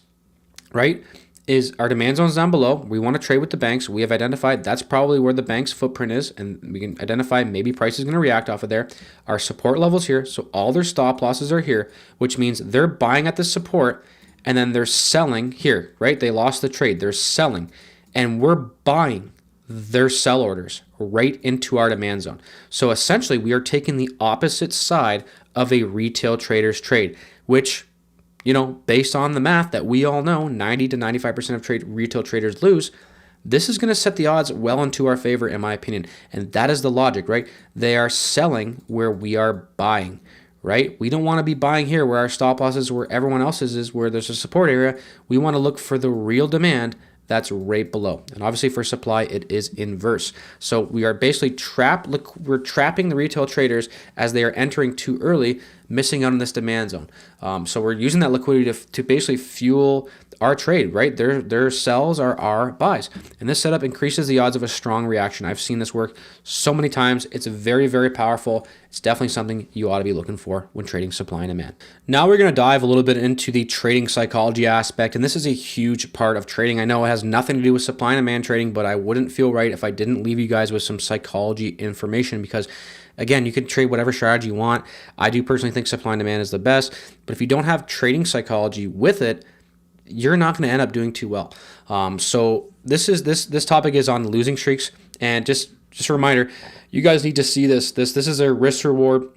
Speaker 1: right, is our demand zone is down below. We want to trade with the banks. We have identified that's probably where the bank's footprint is, and we can identify maybe price is going to react off of there. Our support levels here, so all their stop losses are here, which means they're buying at the support, and then they're selling here, right? They lost the trade. They're selling, and we're buying their sell orders right into our demand zone. So essentially, we are taking the opposite side of a retail trader's trade, which, you know, based on the math that we all know, 90 to 95% of retail traders lose. This is going to set the odds well into our favor, in my opinion. And that is the logic, right? They are selling where we are buying, right? We don't want to be buying here where our stop losses, where everyone else's is, where there's a support area. We want to look for the real demand that's right below. And obviously for supply, it is inverse. So we are basically we're trapping the retail traders as they are entering too early, missing out on this demand zone. So we're using that liquidity to basically fuel our trade, right? Their sells are our buys. And this setup increases the odds of a strong reaction. I've seen this work so many times. It's very, very powerful. It's definitely something you ought to be looking for when trading supply and demand. Now we're going to dive a little bit into the trading psychology aspect. And this is a huge part of trading. I know it has nothing to do with supply and demand trading, but I wouldn't feel right if I didn't leave you guys with some psychology information, because again, you can trade whatever strategy you want. I do personally think supply and demand is the best, but if you don't have trading psychology with it, you're not going to end up doing too well. So this topic is on losing streaks, and just a reminder, you guys need to see this. This is a risk reward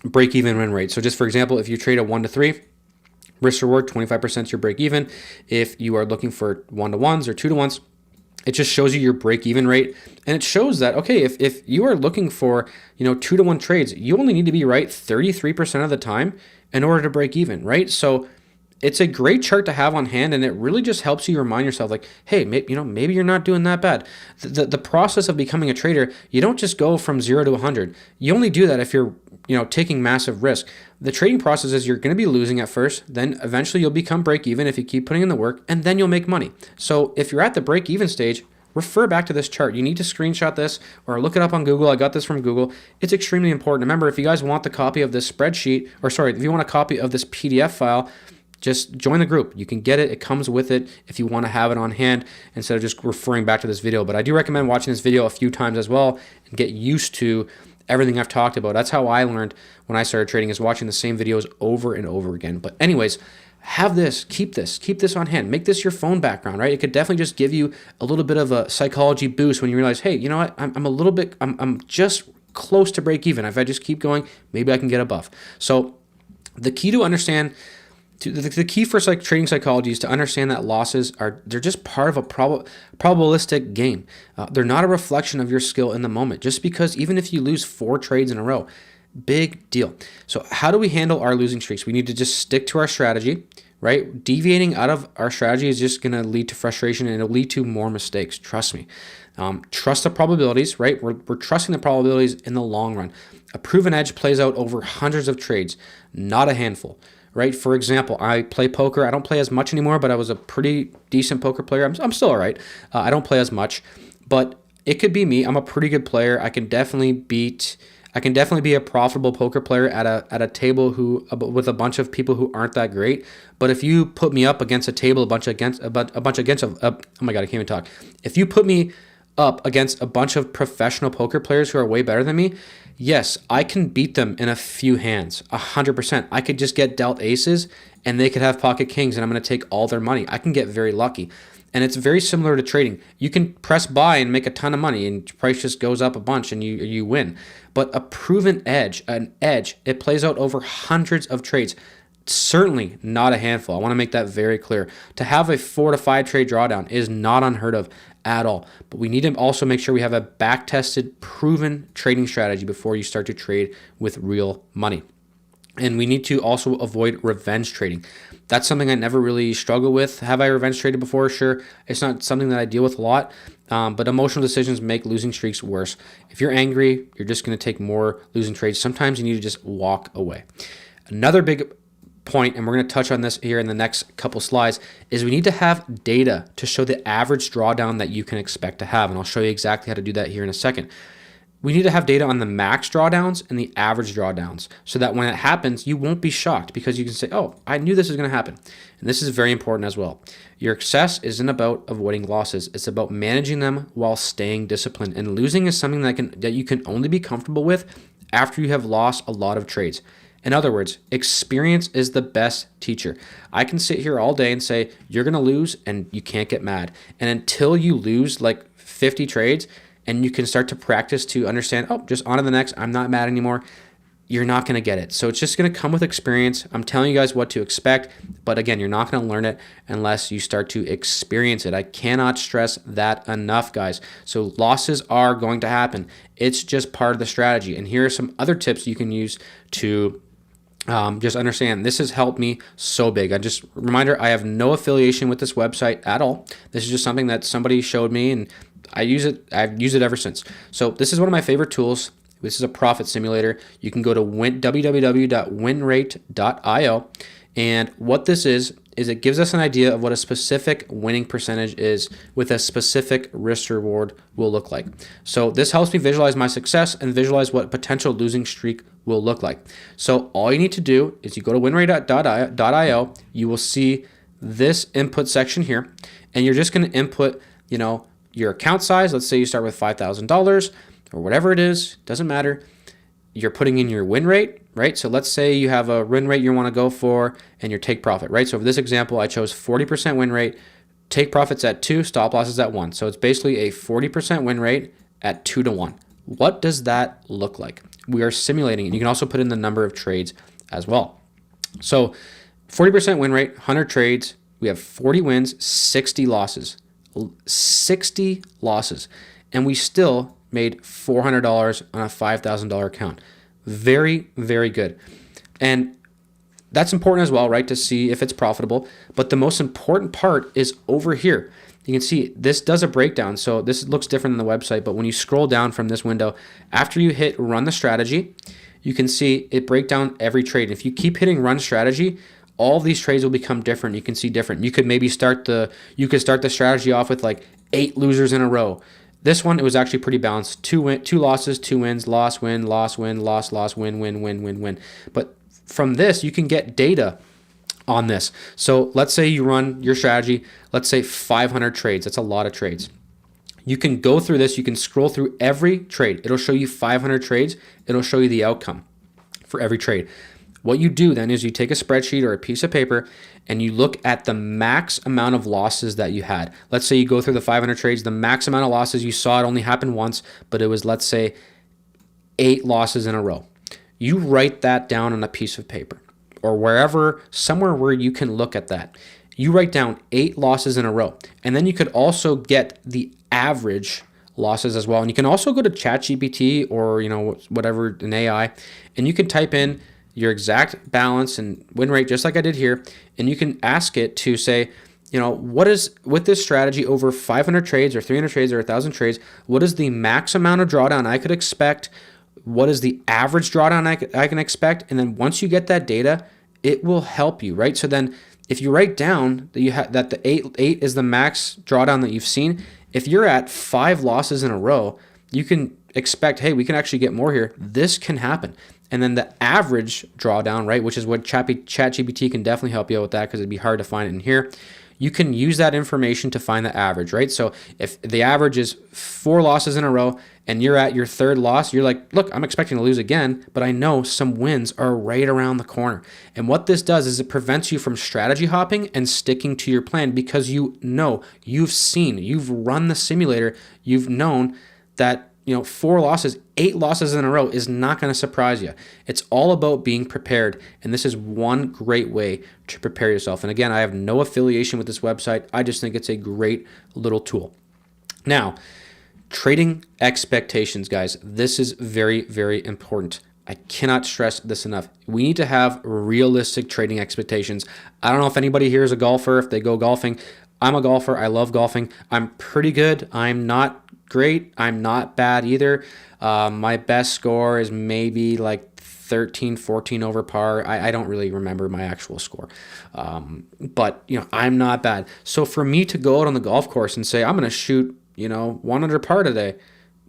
Speaker 1: break even win rate. So just for example, if you trade a 1 to 3, risk reward 25% is your break even. If you are looking for 1 to 1s or 2 to 1s, it just shows you your break even rate, and it shows that, okay, if you are looking for 2 to 1 trades, you only need to be right 33% of the time in order to break even, right? So it's a great chart to have on hand, and it really just helps you remind yourself, like, hey, maybe you're not doing that bad. The process of becoming a trader, you don't just go from 0 to 100. You only do that if you're taking massive risk. The trading process is you're going to be losing at first, then eventually you'll become break even if you keep putting in the work, and then you'll make money. So if you're at the break even stage, refer back to this chart. You need to screenshot this or look it up on Google. I got this from Google. It's extremely important. Remember, if you guys want the copy of this spreadsheet, if you want a copy of this PDF file, just join the group. You can get it. It comes with it if you want to have it on hand instead of just referring back to this video. But I do recommend watching this video a few times as well and get used to everything I've talked about. That's how I learned when I started trading, is watching the same videos over and over again. But anyways, have this, keep this on hand. Make this your phone background, right? It could definitely just give you a little bit of a psychology boost when you realize, hey, you know what? I'm just close to break even. If I just keep going, maybe I can get above. So the key to understand, the key for trading psychology is to understand that losses they're just part of a probabilistic game. They're not a reflection of your skill in the moment. Just because even if you lose 4 trades in a row, big deal. So how do we handle our losing streaks? We need to just stick to our strategy, right? Deviating out of our strategy is just going to lead to frustration, and it'll lead to more mistakes. Trust me. Trust the probabilities, right? We're trusting the probabilities in the long run. A proven edge plays out over hundreds of trades, not a handful. Right? For example, I play poker. I don't play as much anymore, but I was a pretty decent poker player. I'm still all right. I don't play as much, but it could be me. I'm a pretty good player. I can definitely be a profitable poker player at a table with a bunch of people who aren't that great. But if you put me up against a table, oh my God, I can't even talk. If you put me up against a bunch of professional poker players who are way better than me, yes, I can beat them in a few hands, 100%. I could just get dealt aces and they could have pocket kings and I'm going to take all their money. I can get very lucky. And it's very similar to trading. You can press buy and make a ton of money and price just goes up a bunch and you win. But a proven edge, it plays out over hundreds of trades. Certainly not a handful. I want to make that very clear. To have a 4 to 5 trade drawdown is not unheard of at all. But we need to also make sure we have a back-tested, proven trading strategy before you start to trade with real money. And we need to also avoid revenge trading. That's something I never really struggle with. Have I revenge traded before? Sure. It's not something that I deal with a lot, but emotional decisions make losing streaks worse. If you're angry, you're just going to take more losing trades. Sometimes you need to just walk away. Another big point, and we're going to touch on this here in the next couple slides, is we need to have data to show the average drawdown that you can expect to have. And I'll show you exactly how to do that here in a second. We need to have data on the max drawdowns and the average drawdowns so that when it happens, you won't be shocked because you can say, oh, I knew this was going to happen. And this is very important as well. Your success isn't about avoiding losses. It's about managing them while staying disciplined. And losing is something that you can only be comfortable with after you have lost a lot of trades. In other words, experience is the best teacher. I can sit here all day and say, you're going to lose and you can't get mad. And until you lose like 50 trades, and you can start to practice to understand, oh, just on to the next, I'm not mad anymore, you're not going to get it. So it's just going to come with experience. I'm telling you guys what to expect, but again, you're not going to learn it unless you start to experience it. I cannot stress that enough, guys. So losses are going to happen. It's just part of the strategy. And here are some other tips you can use to just understand. This has helped me so big. Reminder, I have no affiliation with this website at all. This is just something that somebody showed me and I've used it ever since. So this is one of my favorite tools. This is a profit simulator. You can go to www.winrate.io. And what this is it gives us an idea of what a specific winning percentage is with a specific risk reward will look like. So this helps me visualize my success and visualize what potential losing streak will look like. So all you need to do is you go to winrate.io, you will see this input section here, and you're just going to input, your account size. Let's say you start with $5,000 or whatever it is, doesn't matter. You're putting in your win rate, right? So let's say you have a win rate you want to go for and your take profit, right? So for this example, I chose 40% win rate, take profits at 2, stop losses at 1. So it's basically a 40% win rate at 2 to 1. What does that look like? We are simulating it. You can also put in the number of trades as well. So 40% win rate, 100 trades, we have 40 wins, 60 losses. 60 losses, and we still made $400 on a $5,000 account. Very, very good. And that's important as well, right? To see if it's profitable. But the most important part is over here. You can see this does a breakdown. So this looks different than the website, but when you scroll down from this window, after you hit run the strategy, you can see it break down every trade. If you keep hitting run strategy, all these trades will become different. You can see different. You could maybe start the strategy off with like 8 losers in a row. This one, it was actually pretty balanced. 2 losses, 2 wins, loss, win, loss, win, loss, loss, win, win, win, win, win. But from this, you can get data on this. So let's say you run your strategy, let's say 500 trades. That's a lot of trades. You can go through this. You can scroll through every trade. It'll show you 500 trades. It'll show you the outcome for every trade. What you do then is you take a spreadsheet or a piece of paper and you look at the max amount of losses that you had. Let's say you go through the 500 trades, the max amount of losses you saw, it only happened once, but it was, let's say, 8 losses in a row. You write that down on a piece of paper or somewhere where you can look at that. You write down 8 losses in a row. And then you could also get the average losses as well. And you can also go to ChatGPT or, whatever, an AI, and you can type in your exact balance and win rate, just like I did here. And you can ask it to say, what is, with this strategy over 500 trades or 300 trades or 1,000 trades, what is the max amount of drawdown I could expect? What is the average drawdown I can expect? And then once you get that data, it will help you, right? So then if you write down that that the 8 is the max drawdown that you've seen, if you're at 5 losses in a row, you can expect, hey, we can actually get more here. This can happen. And then the average drawdown, right, which is what ChatGPT can definitely help you out with that because it'd be hard to find it in here. you can use that information to find the average, right? So if the average is 4 losses in a row and you're at your third loss, you're like, look, I'm expecting to lose again, but I know some wins are right around the corner. And what this does is it prevents you from strategy hopping and sticking to your plan, because you know, you've seen, you've run the simulator, you've known that 4 losses, 8 losses in a row is not going to surprise you. It's all about being prepared, and this is one great way to prepare yourself. And again, I have no affiliation with this website. I just think it's a great little tool. Now, trading expectations, guys. This is very, very important. I cannot stress this enough. We need to have realistic trading expectations. I don't know if anybody here is a golfer, if they go golfing. I'm a golfer. I love golfing. I'm pretty good. I'm not great. I'm not bad either. My best score is maybe like 13, 14 over par. I don't really remember my actual score. But I'm not bad. So for me to go out on the golf course and say, I'm going to shoot, 1 under par today,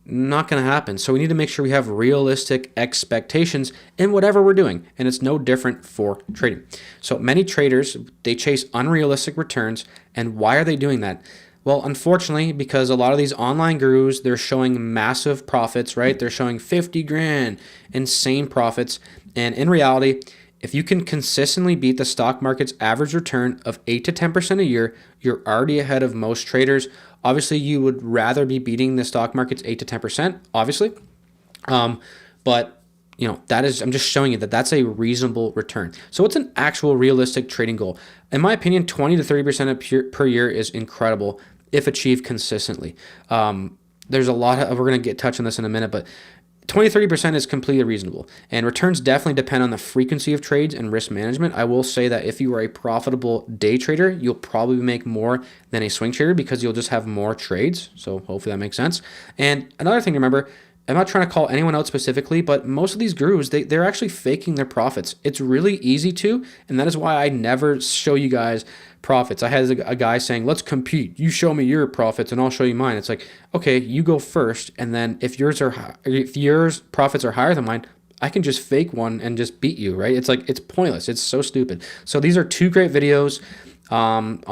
Speaker 1: not going to happen. So we need to make sure we have realistic expectations in whatever we're doing. And it's no different for trading. So many traders, they chase unrealistic returns. And why are they doing that? Well, unfortunately, because a lot of these online gurus, they're showing massive profits, right? They're showing 50 grand, insane profits. And in reality, if you can consistently beat the stock market's average return of 8 to 10% a year, you're already ahead of most traders. Obviously, you would rather be beating the stock market's 8 to 10%, obviously. But that is, I'm just showing you that that's a reasonable return. So what's an actual realistic trading goal? In my opinion, 20 to 30% per year is incredible if achieved consistently. There's a lot of, we're going to touch on this in a minute, but 20-30% is completely reasonable. And returns definitely depend on the frequency of trades and risk management. I will say that if you are a profitable day trader, you'll probably make more than a swing trader because you'll just have more trades. So hopefully that makes sense. And another thing to remember, I'm not trying to call anyone out specifically, but most of these gurus, they're actually faking their profits. It's really easy to, and that is why I never show you guys profits. I had a guy saying, let's compete. You show me your profits and I'll show you mine. It's like, okay, you go first, and then if yours profits are higher than mine, I can just fake one and just beat you, right? It's like, it's pointless. It's so stupid. So these are 2 great videos on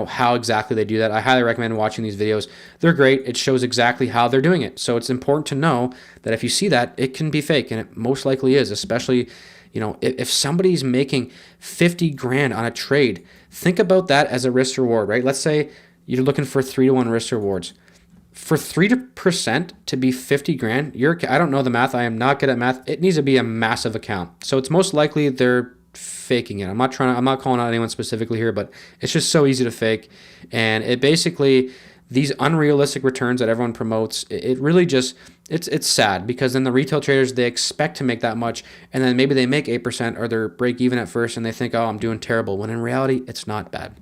Speaker 1: how exactly they do that. I highly recommend watching these videos. They're great. It shows exactly how they're doing it. So it's important to know that if you see that, it can be fake, and it most likely is, especially if somebody's making 50 grand on a trade. Think about that as a risk reward, right? Let's say you're looking for 3-to-1 risk rewards. For 3% to be 50 grand, I don't know the math. I am not good at math. It needs to be a massive account. So it's most likely they're faking it. I'm not calling out anyone specifically here, but it's just so easy to fake. And it basically, these unrealistic returns that everyone promotes, it really just, it's sad, because then the retail traders, they expect to make that much, and then maybe they make 8% or they're break even at first and they think, oh, I'm doing terrible, when in reality, it's not bad.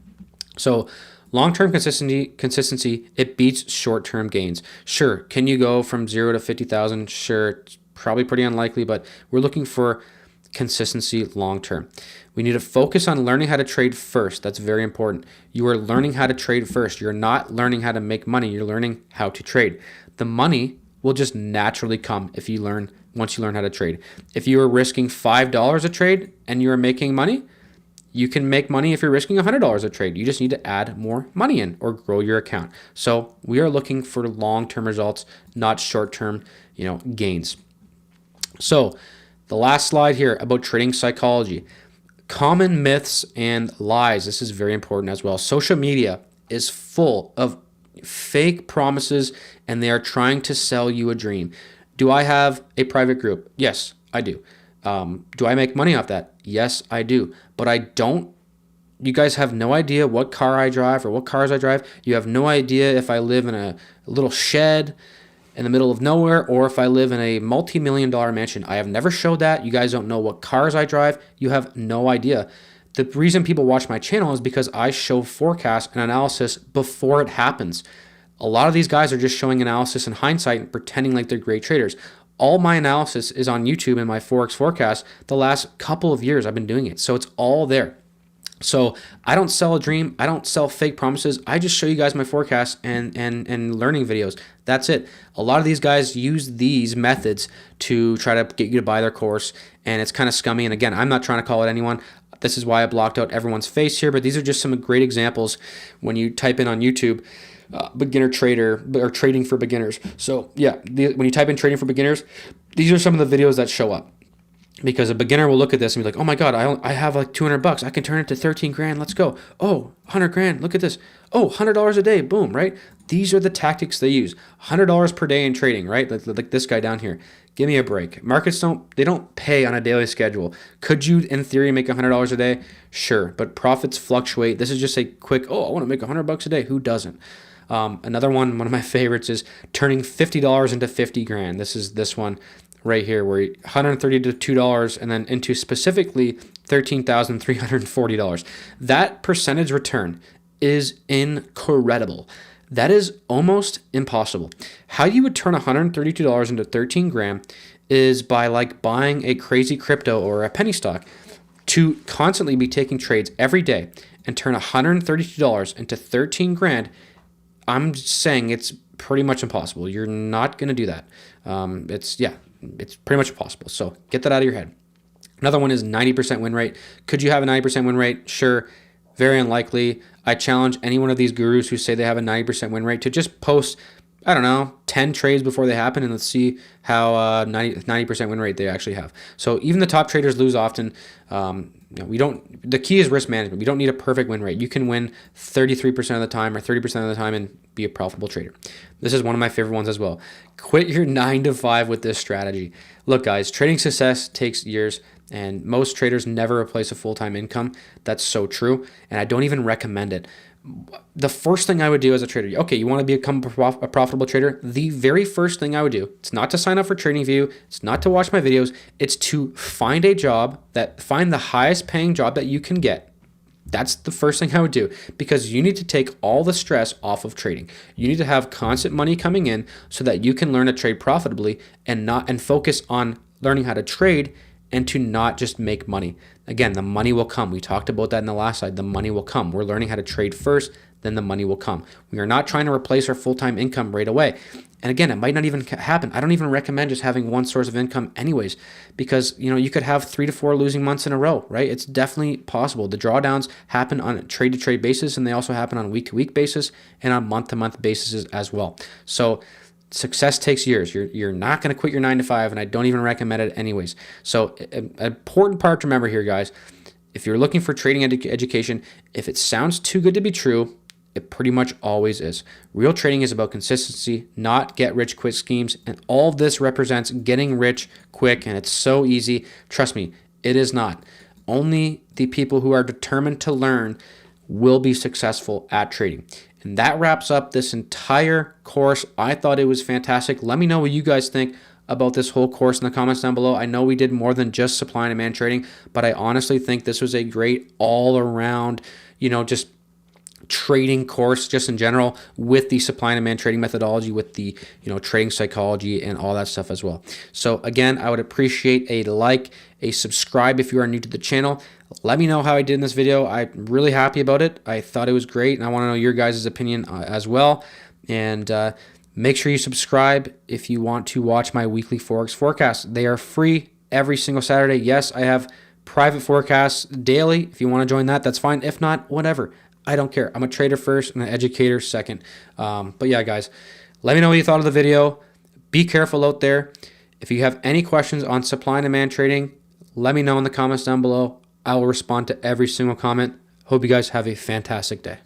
Speaker 1: So long-term consistency, it beats short-term gains. Sure, can you go from 0 to 50,000? Sure, it's probably pretty unlikely, but we're looking for consistency long-term. We need to focus on learning how to trade first. That's very important. You are learning how to trade first. You're not learning how to make money. You're learning how to trade. The money will just naturally come once you learn how to trade. If you are risking $5 a trade and you are making money, you can make money if you're risking $100 a trade. You just need to add more money in or grow your account. So we are looking for long-term results, not short-term, gains. So the last slide here about trading psychology. Common myths and lies. This is very important as well. Social media is full of fake promises, and they are trying to sell you a dream. Do I have a private group? Yes, I do. Do I make money off that? Yes, I do. But I don't. You guys have no idea what car I drive or what cars I drive. You have no idea if I live in a little shed in the middle of nowhere or if I live in a multi-million-dollar mansion. I have never showed that. You guys don't know what cars I drive. You have no idea. The reason people watch my channel is because I show forecast and analysis before it happens. A lot of these guys are just showing analysis in hindsight and pretending like they're great traders. All my analysis is on YouTube and my Forex forecast. The last couple of years I've been doing it. So it's all there. So I don't sell a dream. I don't sell fake promises. I just show you guys my forecasts and learning videos. That's it. A lot of these guys use these methods to try to get you to buy their course, and it's kind of scummy. And again, I'm not trying to call it anyone. This is why I blocked out everyone's face here, but these are just some great examples when you type in on YouTube, beginner trader or trading for beginners. So yeah, when you type in trading for beginners, these are some of the videos that show up. Because a beginner will look at this and be like, oh my God, I have like $200. I can turn it to 13 grand. Let's go. Oh, 100 grand. Look at this. Oh, $100 a day. Boom, right? These are the tactics they use. $100 per day in trading, right? Like this guy down here. Give me a break. Markets don't pay on a daily schedule. Could you, in theory, make $100 a day? Sure, but profits fluctuate. This is just a quick, I want to make $100 a day. Who doesn't? Another one of my favorites is turning $50 into 50 grand. This is this one right here, where $130 to $2 and then into specifically $13,340. That percentage return is incredible. That is almost impossible. How you would turn $132 into 13 grand is by like buying a crazy crypto or a penny stock, to constantly be taking trades every day and turn $132 into 13 grand. I'm saying it's pretty much impossible. You're not going to do that. It's pretty much impossible. So get that out of your head. Another one is 90% win rate. Could you have a 90% win rate? Sure. Very unlikely. I challenge any one of these gurus who say they have a 90% win rate to just post, 10 trades before they happen, and let's see how 90% win rate they actually have. So even the top traders lose often. The key is risk management. We don't need a perfect win rate. You can win 33% of the time or 30% of the time and be a profitable trader. This is one of my favorite ones as well. Quit your 9 to 5 with this strategy. Look, guys, trading success takes years, and most traders never replace a full-time income. That's so true, and I don't even recommend it. The first thing I would do as a trader, okay, you want to become a profitable trader? The very first thing I would do, it's not to sign up for TradingView, it's not to watch my videos, it's to find a job find the highest paying job that you can get. That's the first thing I would do, because you need to take all the stress off of trading. You need to have constant money coming in so that you can learn to trade profitably and focus on learning how to trade and to not just make money. Again, the money will come. We talked about that in the last slide. The money will come. We're learning how to trade first, then the money will come. We are not trying to replace our full-time income right away. And again, it might not even happen. I don't even recommend just having one source of income anyways, because you could have 3 to 4 losing months in a row, right? It's definitely possible. The drawdowns happen on a trade-to-trade basis, and they also happen on a week-to-week basis and on month-to-month basis as well. So success takes years. You're not going to quit your 9 to 5, and I don't even recommend it anyways. So an important part to remember here, guys, if you're looking for trading education, if it sounds too good to be true, it pretty much always is. Real trading is about consistency, not get rich quick schemes, and all of this represents getting rich quick, and it's so easy. Trust me, it is not. Only the people who are determined to learn will be successful at trading. And that wraps up this entire course. I thought it was fantastic. Let me know what you guys think about this whole course in the comments down below. I know we did more than just supply and demand trading, but I honestly think this was a great all-around, just trading course just in general, with the supply and demand trading methodology, with the trading psychology and all that stuff as well. So again, I would appreciate a like, a subscribe if you are new to the channel. Let me know how I did in this video. I'm really happy about it. I thought it was great, and I want to know your guys' opinion as well. And make sure you subscribe if you want to watch my weekly Forex forecasts. They are free every single Saturday. Yes, I have private forecasts daily. If you want to join that, that's fine. If not, whatever. I don't care. I'm a trader first and an educator second. But yeah, guys, let me know what you thought of the video. Be careful out there. If you have any questions on supply and demand trading, let me know in the comments down below. I will respond to every single comment. Hope you guys have a fantastic day.